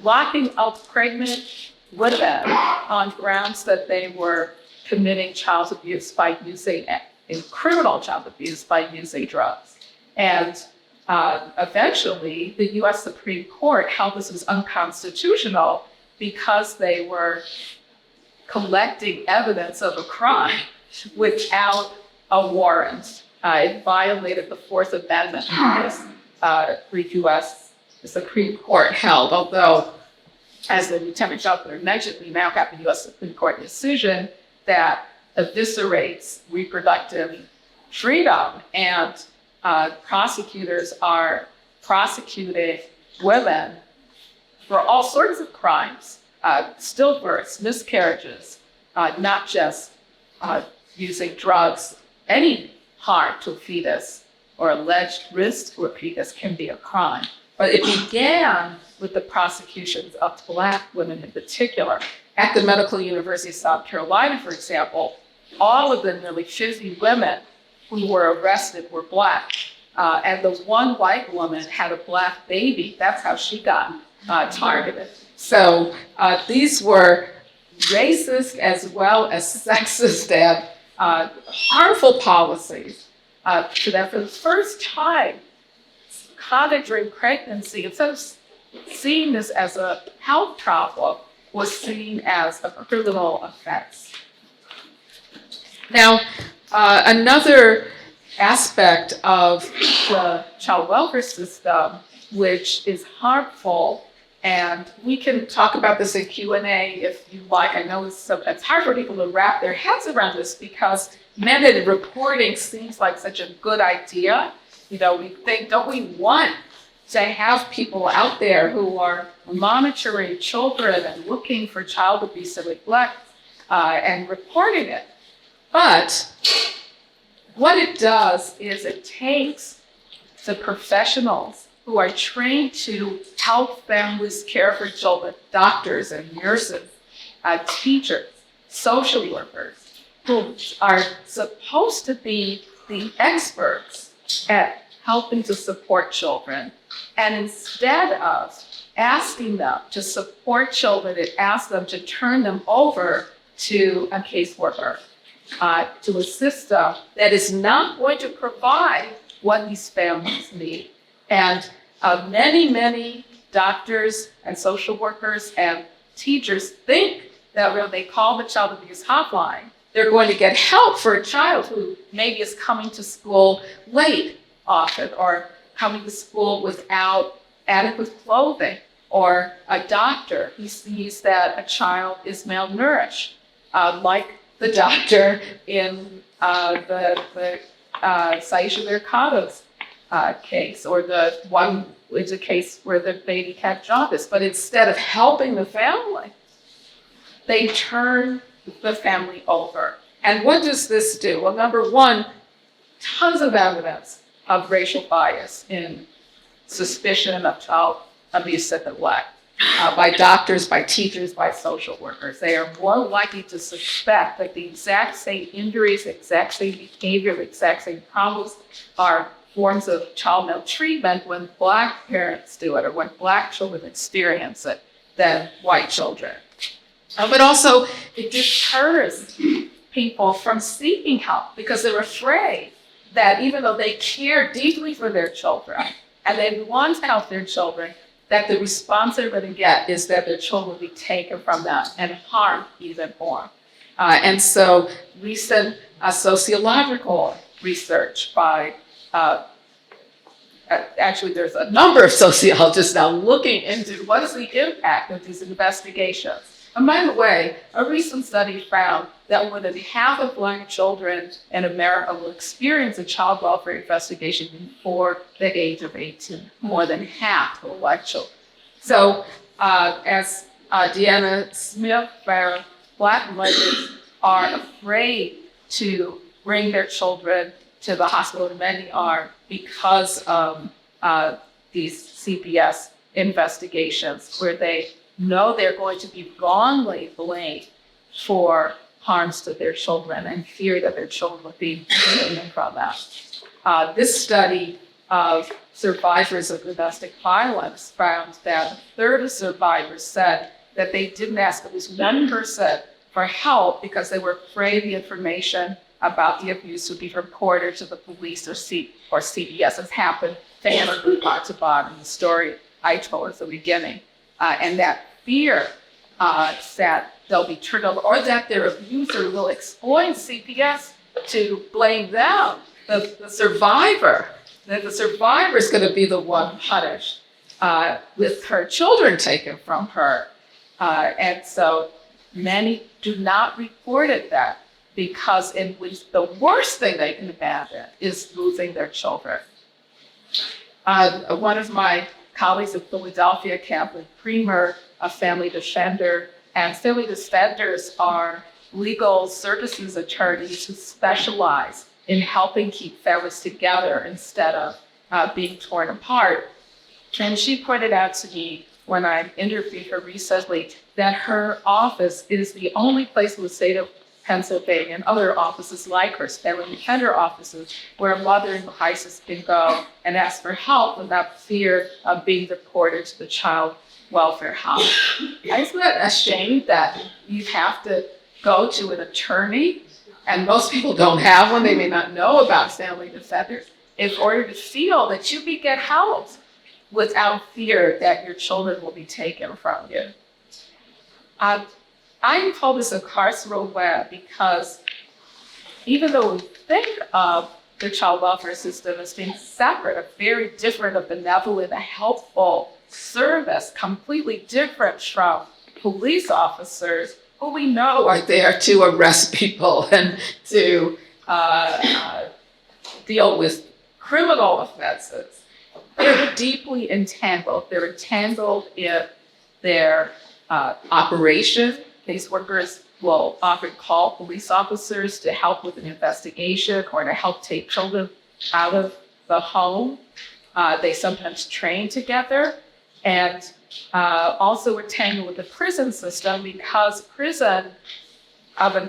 locking up pregnant women on grounds that they were committing child abuse by using, criminal child abuse by using drugs. And eventually, the US Supreme Court held this was unconstitutional because they were collecting evidence of a crime without a warrant. It violated the Fourth Amendment, as the US Supreme Court held, although, as the Lieutenant Governor mentioned, we now have the US Supreme Court decision that eviscerates reproductive freedom, and prosecutors are prosecuting women for all sorts of crimes, stillbirths, miscarriages, not just using drugs. Any harm to a fetus or alleged risk to a fetus can be a crime. But it began with the prosecutions of Black women in particular. At the Medical University of South Carolina, for example, all of the nearly 50 women who were arrested were Black. And the one white woman had a Black baby. That's how she got targeted. So these were racist as well as sexist and harmful policies. So that for the first time, conduct during pregnancy, instead of seeing this as a health problem, was seen as a criminal offense. Now, another aspect of the child welfare system, which is harmful, And we can talk about this in Q&A if you like. I know it's hard for people to wrap their heads around this because mandated reporting seems like such a good idea. We think, don't we want to have people out there who are monitoring children and looking for child abuse and neglect and reporting it? But what it does is it takes the professionals who are trained to help families care for children, doctors and nurses, teachers, social workers, who are supposed to be the experts at helping to support children. And instead of asking them to support children, it asks them to turn them over to a caseworker, to a system that is not going to provide what these families need. And many doctors and social workers and teachers think that when they call the child abuse hotline, they're going to get help for a child who maybe is coming to school late often, or coming to school without adequate clothing, or a doctor who sees that a child is malnourished, like the doctor in the Saisha Mercado's case, or the one is a case where the baby had jaundice. But instead of helping the family, they turn the family over. And what does this do? Well, number one, tons of evidence of racial bias in suspicion of child abuse and neglect by doctors, by teachers, by social workers. They are more likely to suspect that the exact same injuries, exact same behavior, the exact same problems are forms of child maltreatment when Black parents do it or when Black children experience it than white children. But also, it deters people from seeking help because they're afraid that even though they care deeply for their children and they want to help their children, that the response they're going to get is that their children will be taken from them and harmed even more. And so recent sociological research by, actually there's a number of sociologists now looking into what is the impact of these investigations. And by the way, a recent study found that more than half of Black children in America will experience a child welfare investigation before the age of 18. More than half of Black children. So, as Deanna Smith found, Black mothers are afraid to bring their children to the hospital, and many are because of these CPS investigations where they know they're going to be wrongly blamed for harms to their children and fear that their children will be taken from them. This study of survivors of domestic violence found that a third of survivors said that they didn't ask at least one person for help because they were afraid the information about the abuse would be reported to the police or CPS, as happened to Hannah Butaban in the story I told at the beginning. And that fear that they'll be turned over or that their abuser will exploit CPS to blame them, the survivor, that the survivor is going to be the one punished with her children taken from her. And so many do not report it that because in which the worst thing they can imagine is losing their children. One of my colleagues at Philadelphia campus, Creamer, a family defender, and family defenders are legal services attorneys who specialize in helping keep families together instead of being torn apart. And she pointed out to me when I interviewed her recently that her office is the only place in the state of Pennsylvania and other offices like her, family defender offices, where a mother in crisis can go and ask for help without fear of being deported to the child welfare house. Isn't that a shame that you have to go to an attorney, and most people don't have one, they may not know about family defenders, in order to feel that you can get help without fear that your children will be taken from you. I call this a carceral web because even though we think of the child welfare system as being separate, a very different, a benevolent, a helpful serve as completely different from police officers who we know are there to arrest people and to deal with criminal offenses. They're deeply entangled. They're entangled in their operation. Caseworkers will often call police officers to help with an investigation or to help take children out of the home. They sometimes train together, and also entangled with the prison system, because prison, of a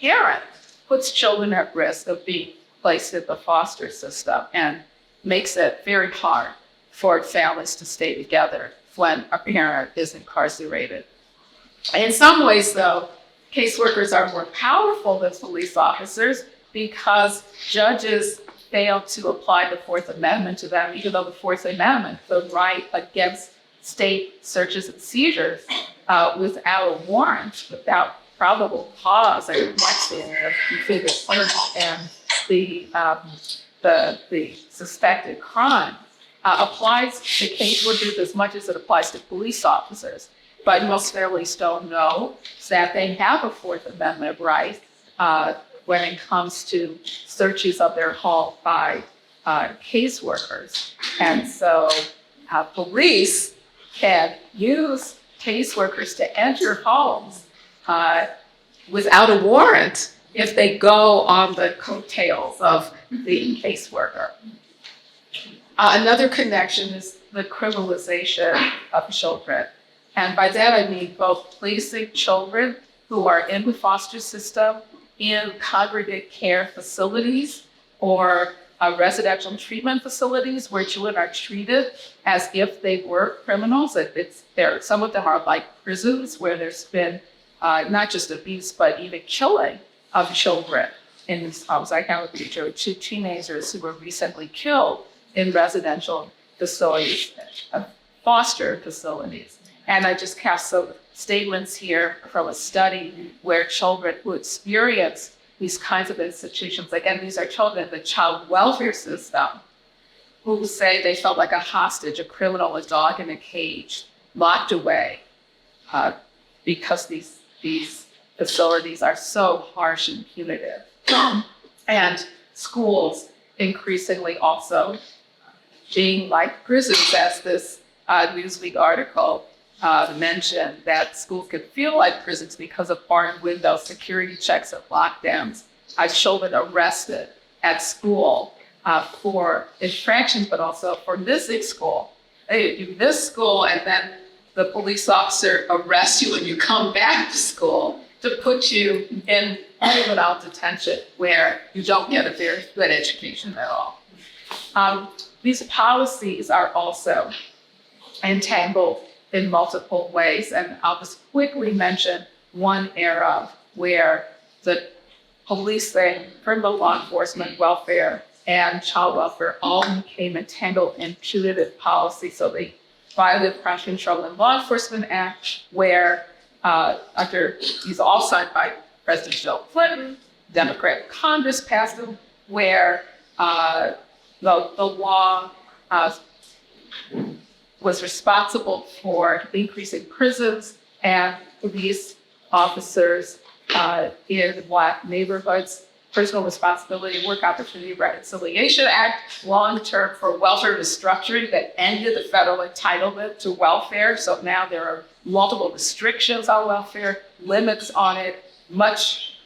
parent, puts children at risk of being placed in the foster system and makes it very hard for families to stay together when a parent is incarcerated. In some ways, though, caseworkers are more powerful than police officers because judges fail to apply the Fourth Amendment to them, even though the Fourth Amendment, the right against state searches and seizures without a warrant, without probable cause, and reflecting of configured and the suspected crime, applies to caseworkers as much as it applies to police officers. But most families don't know that they have a Fourth Amendment right when it comes to searches of their home by caseworkers. And so police can use caseworkers to enter homes without a warrant if they go on the coattails of the caseworker. Another connection is the criminalization of children. And by that I mean both placing children who are in the foster system in congregate care facilities or residential treatment facilities where children are treated as if they were criminals. Some of them are like prisons where there's been not just abuse, but even killing of children in these homes. I have a picture of 2 teenagers who were recently killed in residential facilities, foster facilities. And I just cast some statements here from a study where children who experience these kinds of institutions, again, these are children in the child welfare system, who say they felt like a hostage, a criminal, a dog in a cage, locked away, because these facilities are so harsh and punitive. And schools increasingly also being like prisons, as this Newsweek article mentioned, that schools could feel like prisons because of barred windows, security checks, and lockdowns. Children arrested at school for infractions, but also for missing school. You miss school, and then the police officer arrests you when you come back to school to put you in juvenile detention where you don't get a very good education at all. These policies are also entangled in multiple ways, and I'll just quickly mention one era where the policing, criminal law enforcement, welfare, and child welfare all became entangled in punitive policy. So the Violent Crime Control and Law Enforcement Act, where these all signed by President Bill Clinton, Democratic Congress passed them, where the law was responsible for increasing prisons and police officers in Black neighborhoods, Personal Responsibility Work Opportunity Reconciliation Act, long-term for welfare restructuring that ended the federal entitlement to welfare. So now there are multiple restrictions on welfare, limits on it, much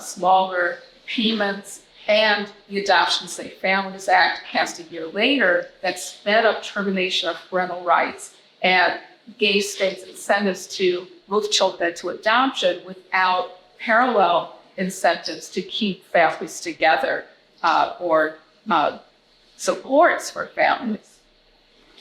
smaller payments, and the Adoption Safe Families Act passed a year later that sped up termination of parental rights and gave states incentives to move children to adoption without parallel incentives to keep families together or supports for families.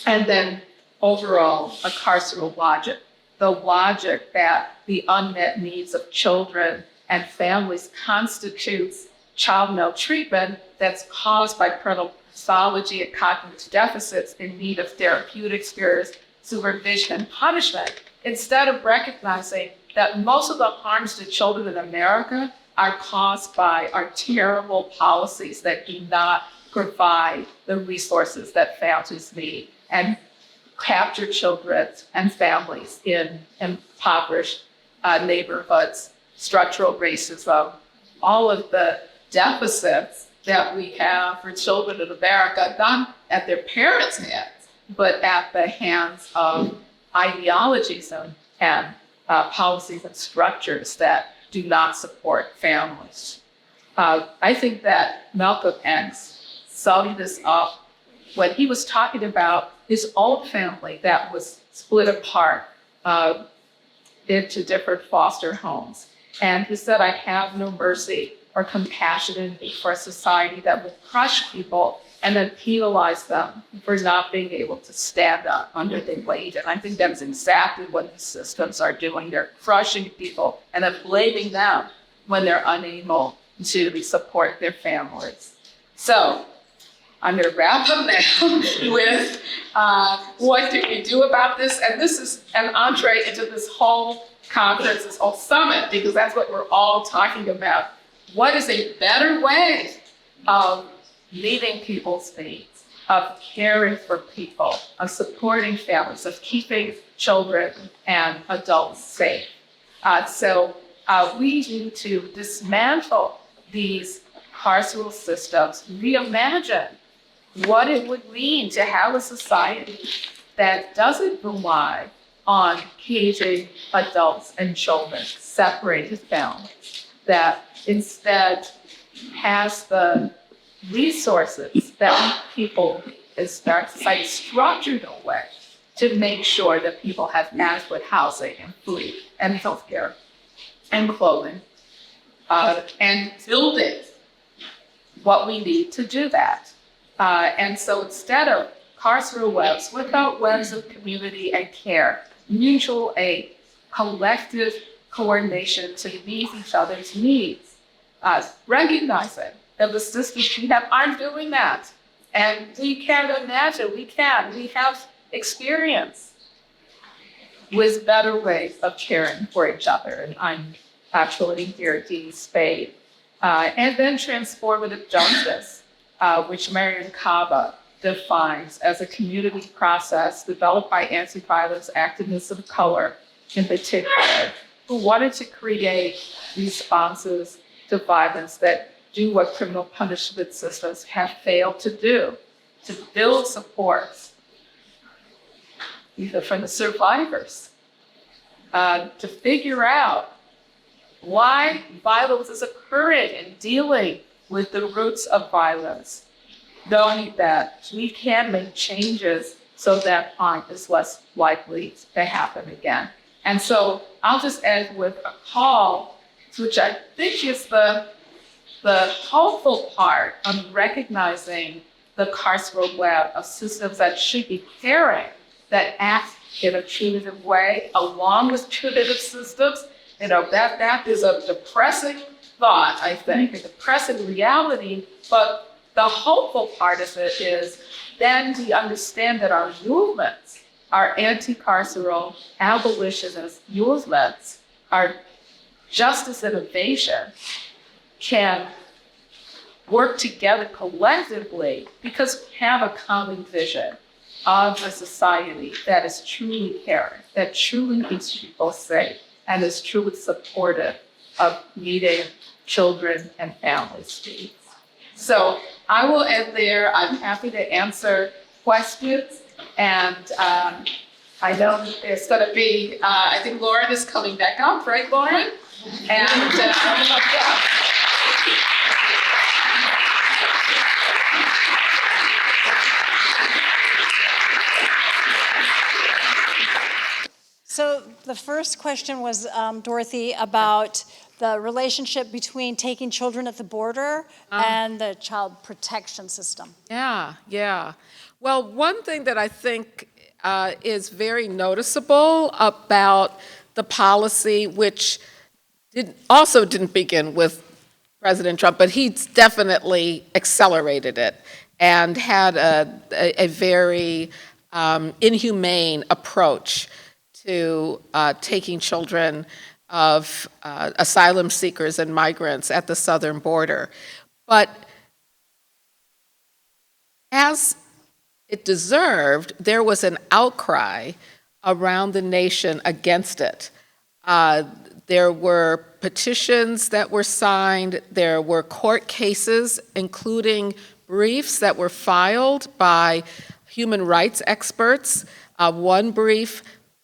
And then overall, a carceral logic, the logic that the unmet needs of children and families constitutes child maltreatment that's caused by parental pathology and cognitive deficits in need of therapeutic care, supervision, and punishment, instead of recognizing that most of the harms to children in America are caused by our terrible policies that do not provide the resources that families need. And captured children and families in impoverished neighborhoods, structural racism, all of the deficits that we have for children in America, not at their parents' hands, but at the hands of ideologies and policies and structures that do not support families. I think that Malcolm X summed this up when he was talking about his own family that was split apart into different foster homes. And he said, I have no mercy or compassion for a society that will crush people and then penalize them for not being able to stand up under their weight. And I think that's exactly what these systems are doing. They're crushing people and then blaming them when they're unable to support their families. So I'm going to wrap up now with what do we do about this? And this is an entree into this whole conference, this whole summit, because that's what we're all talking about. What is a better way of meeting people's needs, of caring for people, of supporting families, of keeping children and adults safe? So we need to dismantle these carceral systems, reimagine what it would mean to have a society that doesn't rely on caging adults and children, separated families, that instead has the resources that people in our society structured a way to make sure that people have adequate housing and food and healthcare and clothing, and building what we need to do that. And so instead of carceral webs, without webs of community and care, mutual aid, collective coordination to meet each other's needs, recognizing that the systems we have aren't doing that. And we can't imagine, we have experience with better ways of caring for each other. And I'm actually here at Dean Spade. And then transformative justice, which Marian Kaba defines as a community process developed by anti-violence activists of color in particular, who wanted to create responses to violence that do what criminal punishment systems have failed to do, to build supports, either for the survivors, to figure out why violence is occurring and dealing with the roots of violence, knowing that we can make changes so that harm is less likely to happen again. And so I'll just end with a call, which I think is the hopeful part of recognizing the carceral web of systems that should be caring, that act in a punitive way, along with punitive systems. You know, that is a depressing thought, I think, a depressing reality, but the hopeful part of it is then to understand that our movements, our anti-carceral abolitionist movements, our justice innovation can work together collectively because we have a common vision of a society that is truly caring, that truly keeps people safe, and is truly supportive of meeting children and families' needs. So I will end there. I'm happy to answer questions. And I know there's going to be, I think Lauren is coming back up, right, Lauren? And yeah. So the first question was, Dorothy, about the relationship between taking children at the border and the child protection system. Yeah. Well, one thing that I think is very noticeable about the policy, which also didn't begin with President Trump, but he's definitely accelerated it and had a very inhumane approach to taking children of asylum seekers and migrants at the southern border. But as it deserved, there was an outcry around the nation against it. There were petitions that were signed, there were court cases, including briefs that were filed by human rights experts. One brief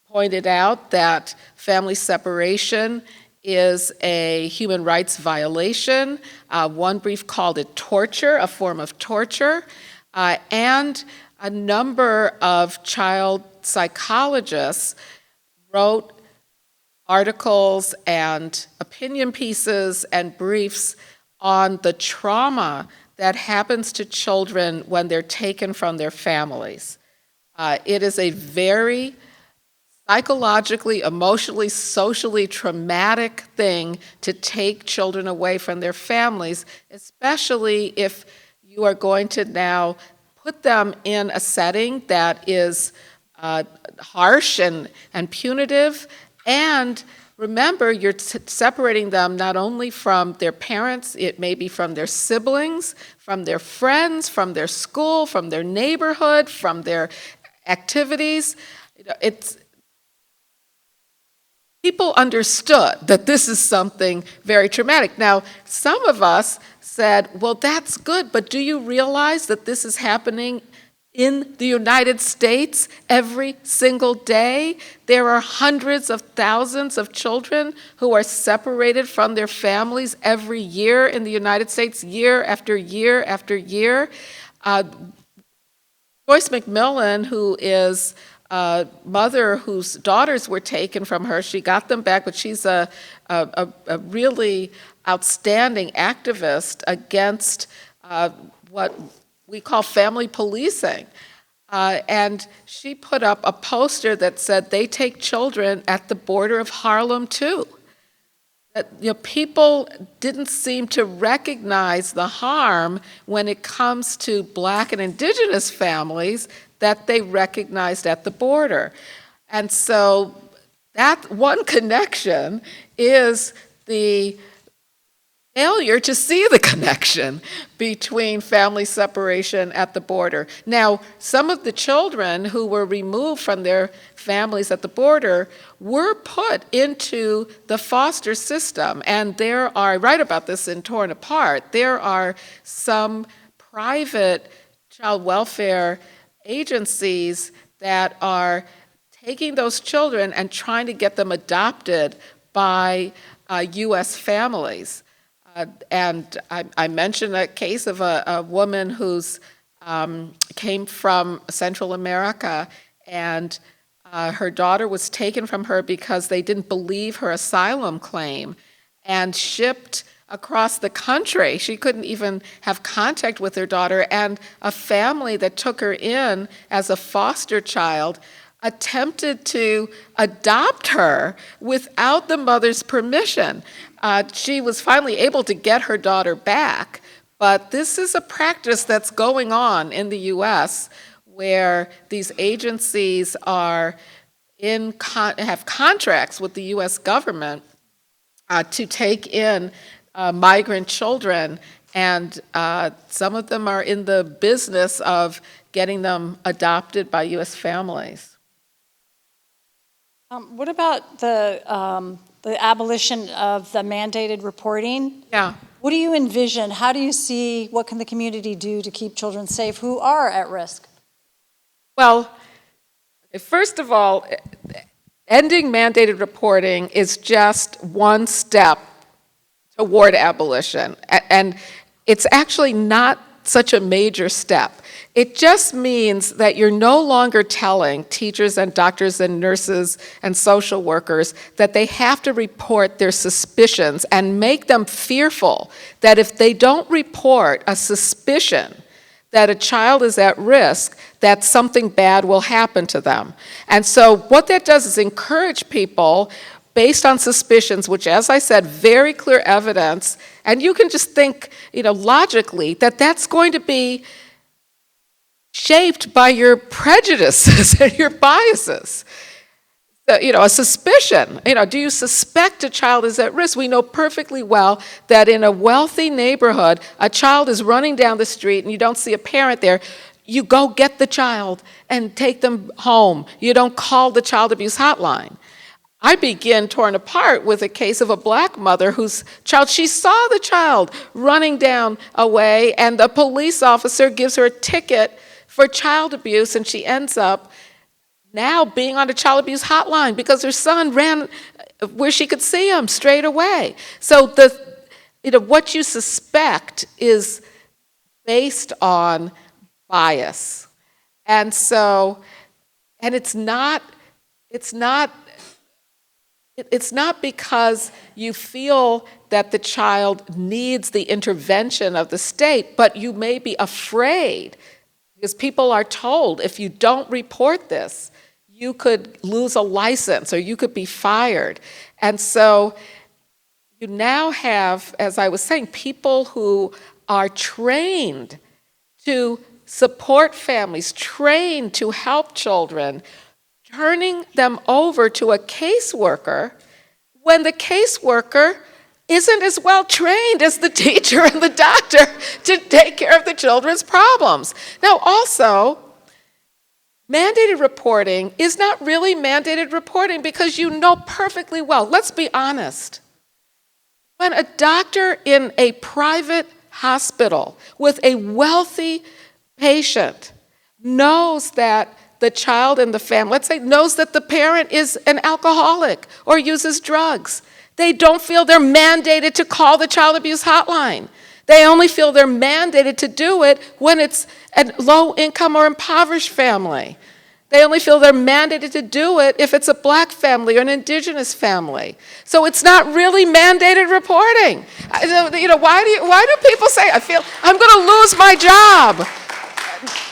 pointed out that family separation is a human rights violation. One brief called it torture, a form of torture. And a number of child psychologists wrote articles and opinion pieces and briefs on the trauma that happens to children when they're taken from their families. It is a very psychologically, emotionally, socially traumatic thing to take children away from their families, especially if you are going to now put them in a setting that is harsh and punitive. And remember, you're separating them not only from their parents, it may be from their siblings, from their friends, from their school, from their neighborhood, from their activities. People understood that this is something very traumatic. Now, some of us said, well, that's good, but do you realize that this is happening in the United States every single day? There are hundreds of thousands of children who are separated from their families every year in the United States, year after year after year. Joyce McMillan, who is a mother whose daughters were taken from her, she got them back, but she's a really outstanding activist against what we call family policing. And she put up a poster that said, they take children at the border of Harlem too. That, people didn't seem to recognize the harm when it comes to Black and Indigenous families that they recognized at the border. And so that one connection is the failure to see the connection between family separation at the border. Now, some of the children who were removed from their families at the border were put into the foster system, and there are, I write about this in Torn Apart, there are some private child welfare agencies that are taking those children and trying to get them adopted by U.S. families. And I mentioned a case of a woman who's came from Central America, and her daughter was taken from her because they didn't believe her asylum claim and shipped across the country. She couldn't even have contact with her daughter, and a family that took her in as a foster child attempted to adopt her without the mother's permission. She was finally able to get her daughter back, but this is a practice that's going on in the U.S. where these agencies are have contracts with the U.S. government to take in migrant children, and some of them are in the business of getting them adopted by U.S. families. What about the abolition of the mandated reporting? Yeah. What do you envision? How do you see, what can the community do to keep children safe who are at risk? Well, first of all, ending mandated reporting is just one step toward abolition. And it's actually not such a major step. It just means that you're no longer telling teachers and doctors and nurses and social workers that they have to report their suspicions and make them fearful that if they don't report a suspicion that a child is at risk, that something bad will happen to them. And so what that does is encourage people based on suspicions, which, as I said, very clear evidence, and you can just think, logically, that that's going to be shaped by your prejudices and your biases. A suspicion, do you suspect a child is at risk? We know perfectly well that in a wealthy neighborhood, a child is running down the street and you don't see a parent there. you go get the child and take them home. You don't call the child abuse hotline. I begin torn apart with a case of a black mother whose child, she saw the child running down a way, and the police officer gives her a ticket for child abuse, and she ends up now being on a child abuse hotline because her son ran where she could see him straight away. So what you suspect is based on bias. And it's not because you feel that the child needs the intervention of the state, but you may be afraid because people are told if you don't report this, you could lose a license or you could be fired. And so you now have, as I was saying, people who are trained to support families, trained to help children, turning them over to a caseworker when the caseworker isn't as well trained as the teacher and the doctor to take care of the children's problems. Now also, mandated reporting is not really mandated reporting because you know perfectly well, let's be honest, when a doctor in a private hospital with a wealthy patient knows that the child in the family, let's say, knows that the parent is an alcoholic or uses drugs, they don't feel they're mandated to call the child abuse hotline. They only feel they're mandated to do it when it's a low income or impoverished family. They only feel they're mandated to do it if it's a black family or an indigenous family. So it's not really mandated reporting. Why do people say, I feel I'm going to lose my job?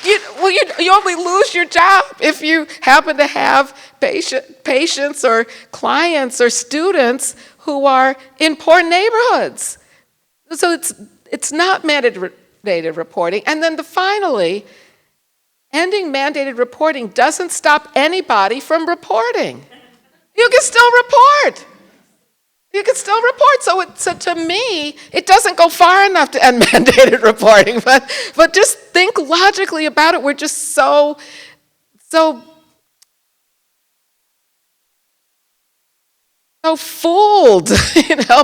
You only lose your job if you happen to have patients or clients or students who are in poor neighborhoods. So it's not mandated reporting. And then finally, ending mandated reporting doesn't stop anybody from reporting. You can still report. You can still report. So to me, it doesn't go far enough to end mandated reporting. But just think logically about it. We're just so fooled,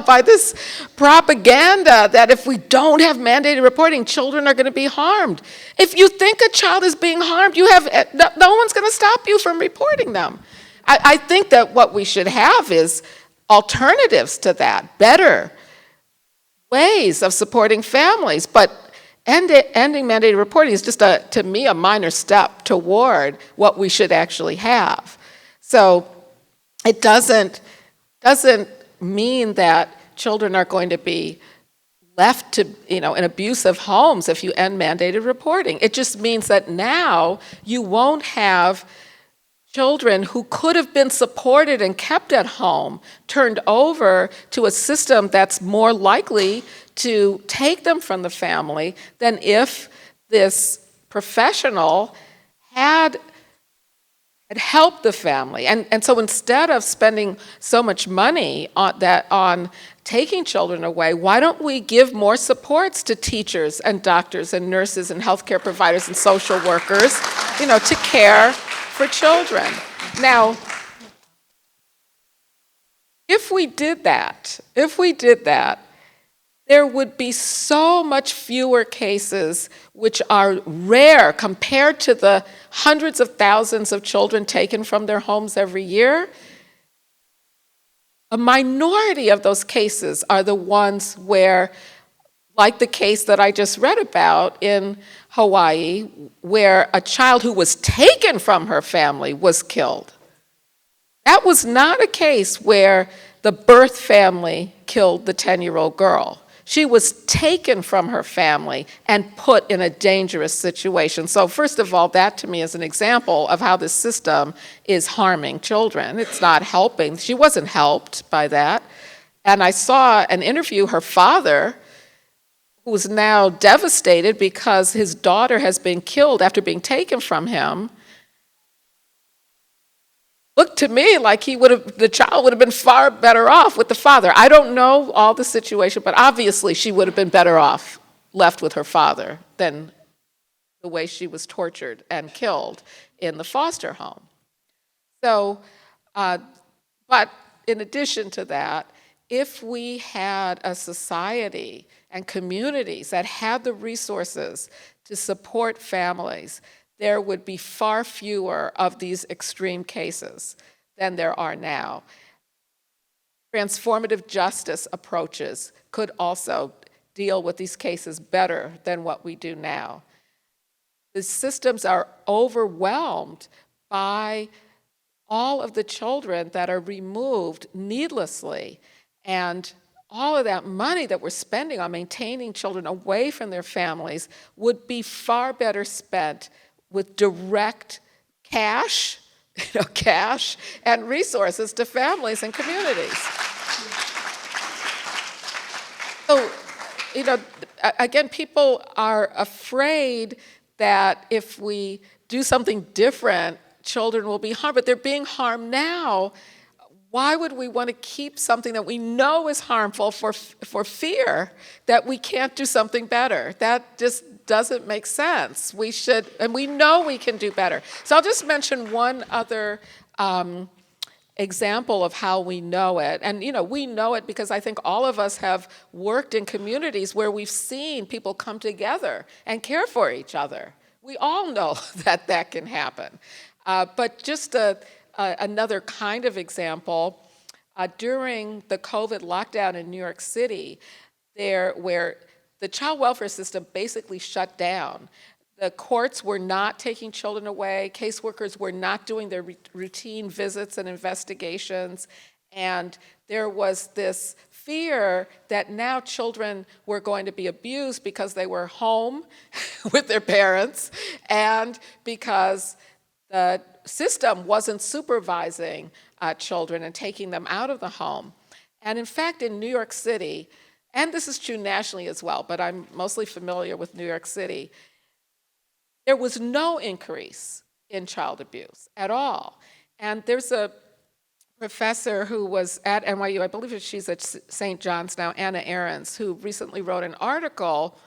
by this propaganda that if we don't have mandated reporting, children are going to be harmed. If you think a child is being harmed, no one's going to stop you from reporting them. I think that what we should have is alternatives to that, better ways of supporting families. But ending mandated reporting is just, to me, a minor step toward what we should actually have. So it doesn't mean that children are going to be left to, in abusive homes if you end mandated reporting. It just means that now you won't have children who could have been supported and kept at home turned over to a system that's more likely to take them from the family than if this professional had helped the family. And so instead of spending so much money on taking children away, why don't we give more supports to teachers and doctors and nurses and healthcare providers and social workers, to care for children. Now, if we did that, there would be so much fewer cases which are rare compared to the hundreds of thousands of children taken from their homes every year. A minority of those cases are the ones where, like the case that I just read about in Hawaii, where a child who was taken from her family was killed. That was not a case where the birth family killed the 10-year-old girl. She was taken from her family and put in a dangerous situation. So first of all, that to me is an example of how this system is harming children. It's not helping. She wasn't helped by that. And I saw an interview, her father, who's now devastated because his daughter has been killed after being taken from him, looked to me like the child would have been far better off with the father. I don't know all the situation, but obviously she would have been better off left with her father than the way she was tortured and killed in the foster home. So, but in addition to that, if we had a society and communities that had the resources to support families, there would be far fewer of these extreme cases than there are now. Transformative justice approaches could also deal with these cases better than what we do now. The systems are overwhelmed by all of the children that are removed needlessly, and all of that money that we're spending on maintaining children away from their families would be far better spent with direct cash, cash and resources to families and communities. So, again, people are afraid that if we do something different, children will be harmed, but they're being harmed now. Why would we want to keep something that we know is harmful for fear that we can't do something better? That just doesn't make sense. We should, and we know we can do better. So I'll just mention one other example of how we know it. And we know it because I think all of us have worked in communities where we've seen people come together and care for each other. We all know that that can happen. But just another kind of example, during the COVID lockdown in New York City, where the child welfare system basically shut down. The courts were not taking children away, caseworkers were not doing their routine visits and investigations, and there was this fear that now children were going to be abused because they were home with their parents and because the system wasn't supervising children and taking them out of the home. And in fact, in New York City, and this is true nationally as well, but I'm mostly familiar with New York City, there was no increase in child abuse at all. And there's a professor who was at NYU, I believe she's at St. John's now, Anna Ahrens, who recently wrote an article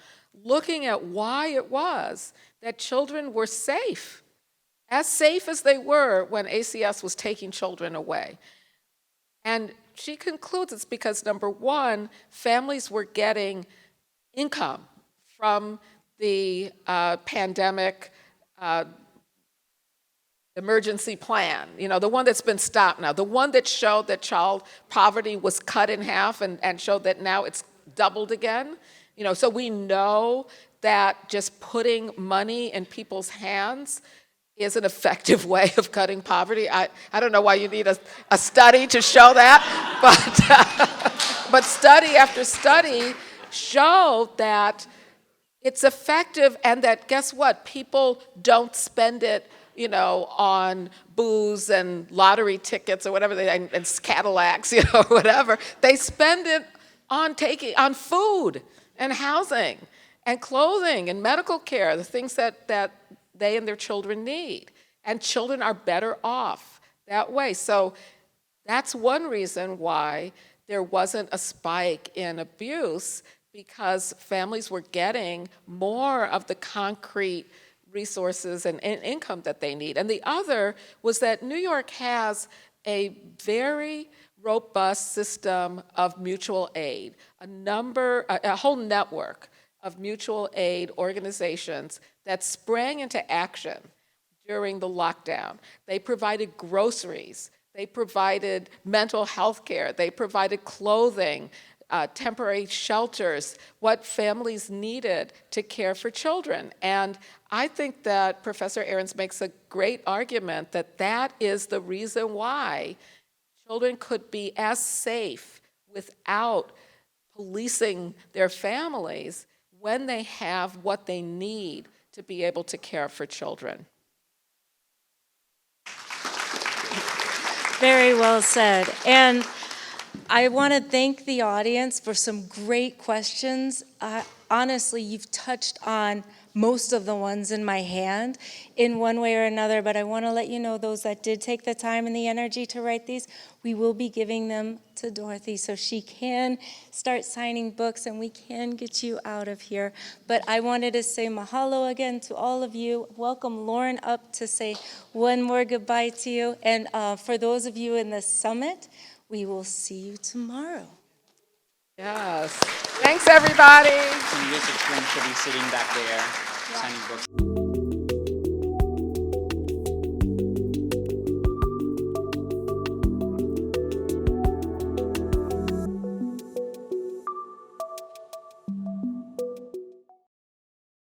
looking at why it was that children were safe as they were when ACS was taking children away. And she concludes it's because, number one, families were getting income from the pandemic emergency plan, the one that's been stopped now, the one that showed that child poverty was cut in half and showed that now it's doubled again. So we know that just putting money in people's hands is an effective way of cutting poverty. I don't know why you need a study to show that, but study after study showed that it's effective and that, guess what, people don't spend it on booze and lottery tickets or whatever, and Cadillacs, or whatever. They spend it on food and housing and clothing and medical care, the things that they and their children need. And children are better off that way. So that's one reason why there wasn't a spike in abuse, because families were getting more of the concrete resources and income that they need. And the other was that New York has a very robust system of mutual aid, a whole network of mutual aid organizations that sprang into action during the lockdown. They provided groceries, they provided mental health care, they provided clothing, temporary shelters, what families needed to care for children. And I think that Professor Ahrens makes a great argument that that is the reason why children could be as safe without policing their families when they have what they need to be able to care for children. Very well said. And I want to thank the audience for some great questions. Honestly, you've touched on most of the ones in my hand in one way or another, but I want to let you know those that did take the time and the energy to write these, we will be giving them to Dorothy so she can start signing books and we can get you out of here. But I wanted to say mahalo again to all of you. Welcome Lauren up to say one more goodbye to you. And for those of you in the summit, we will see you tomorrow. Yes. Thanks, everybody. Some usage rooms should be sitting back there, signing books.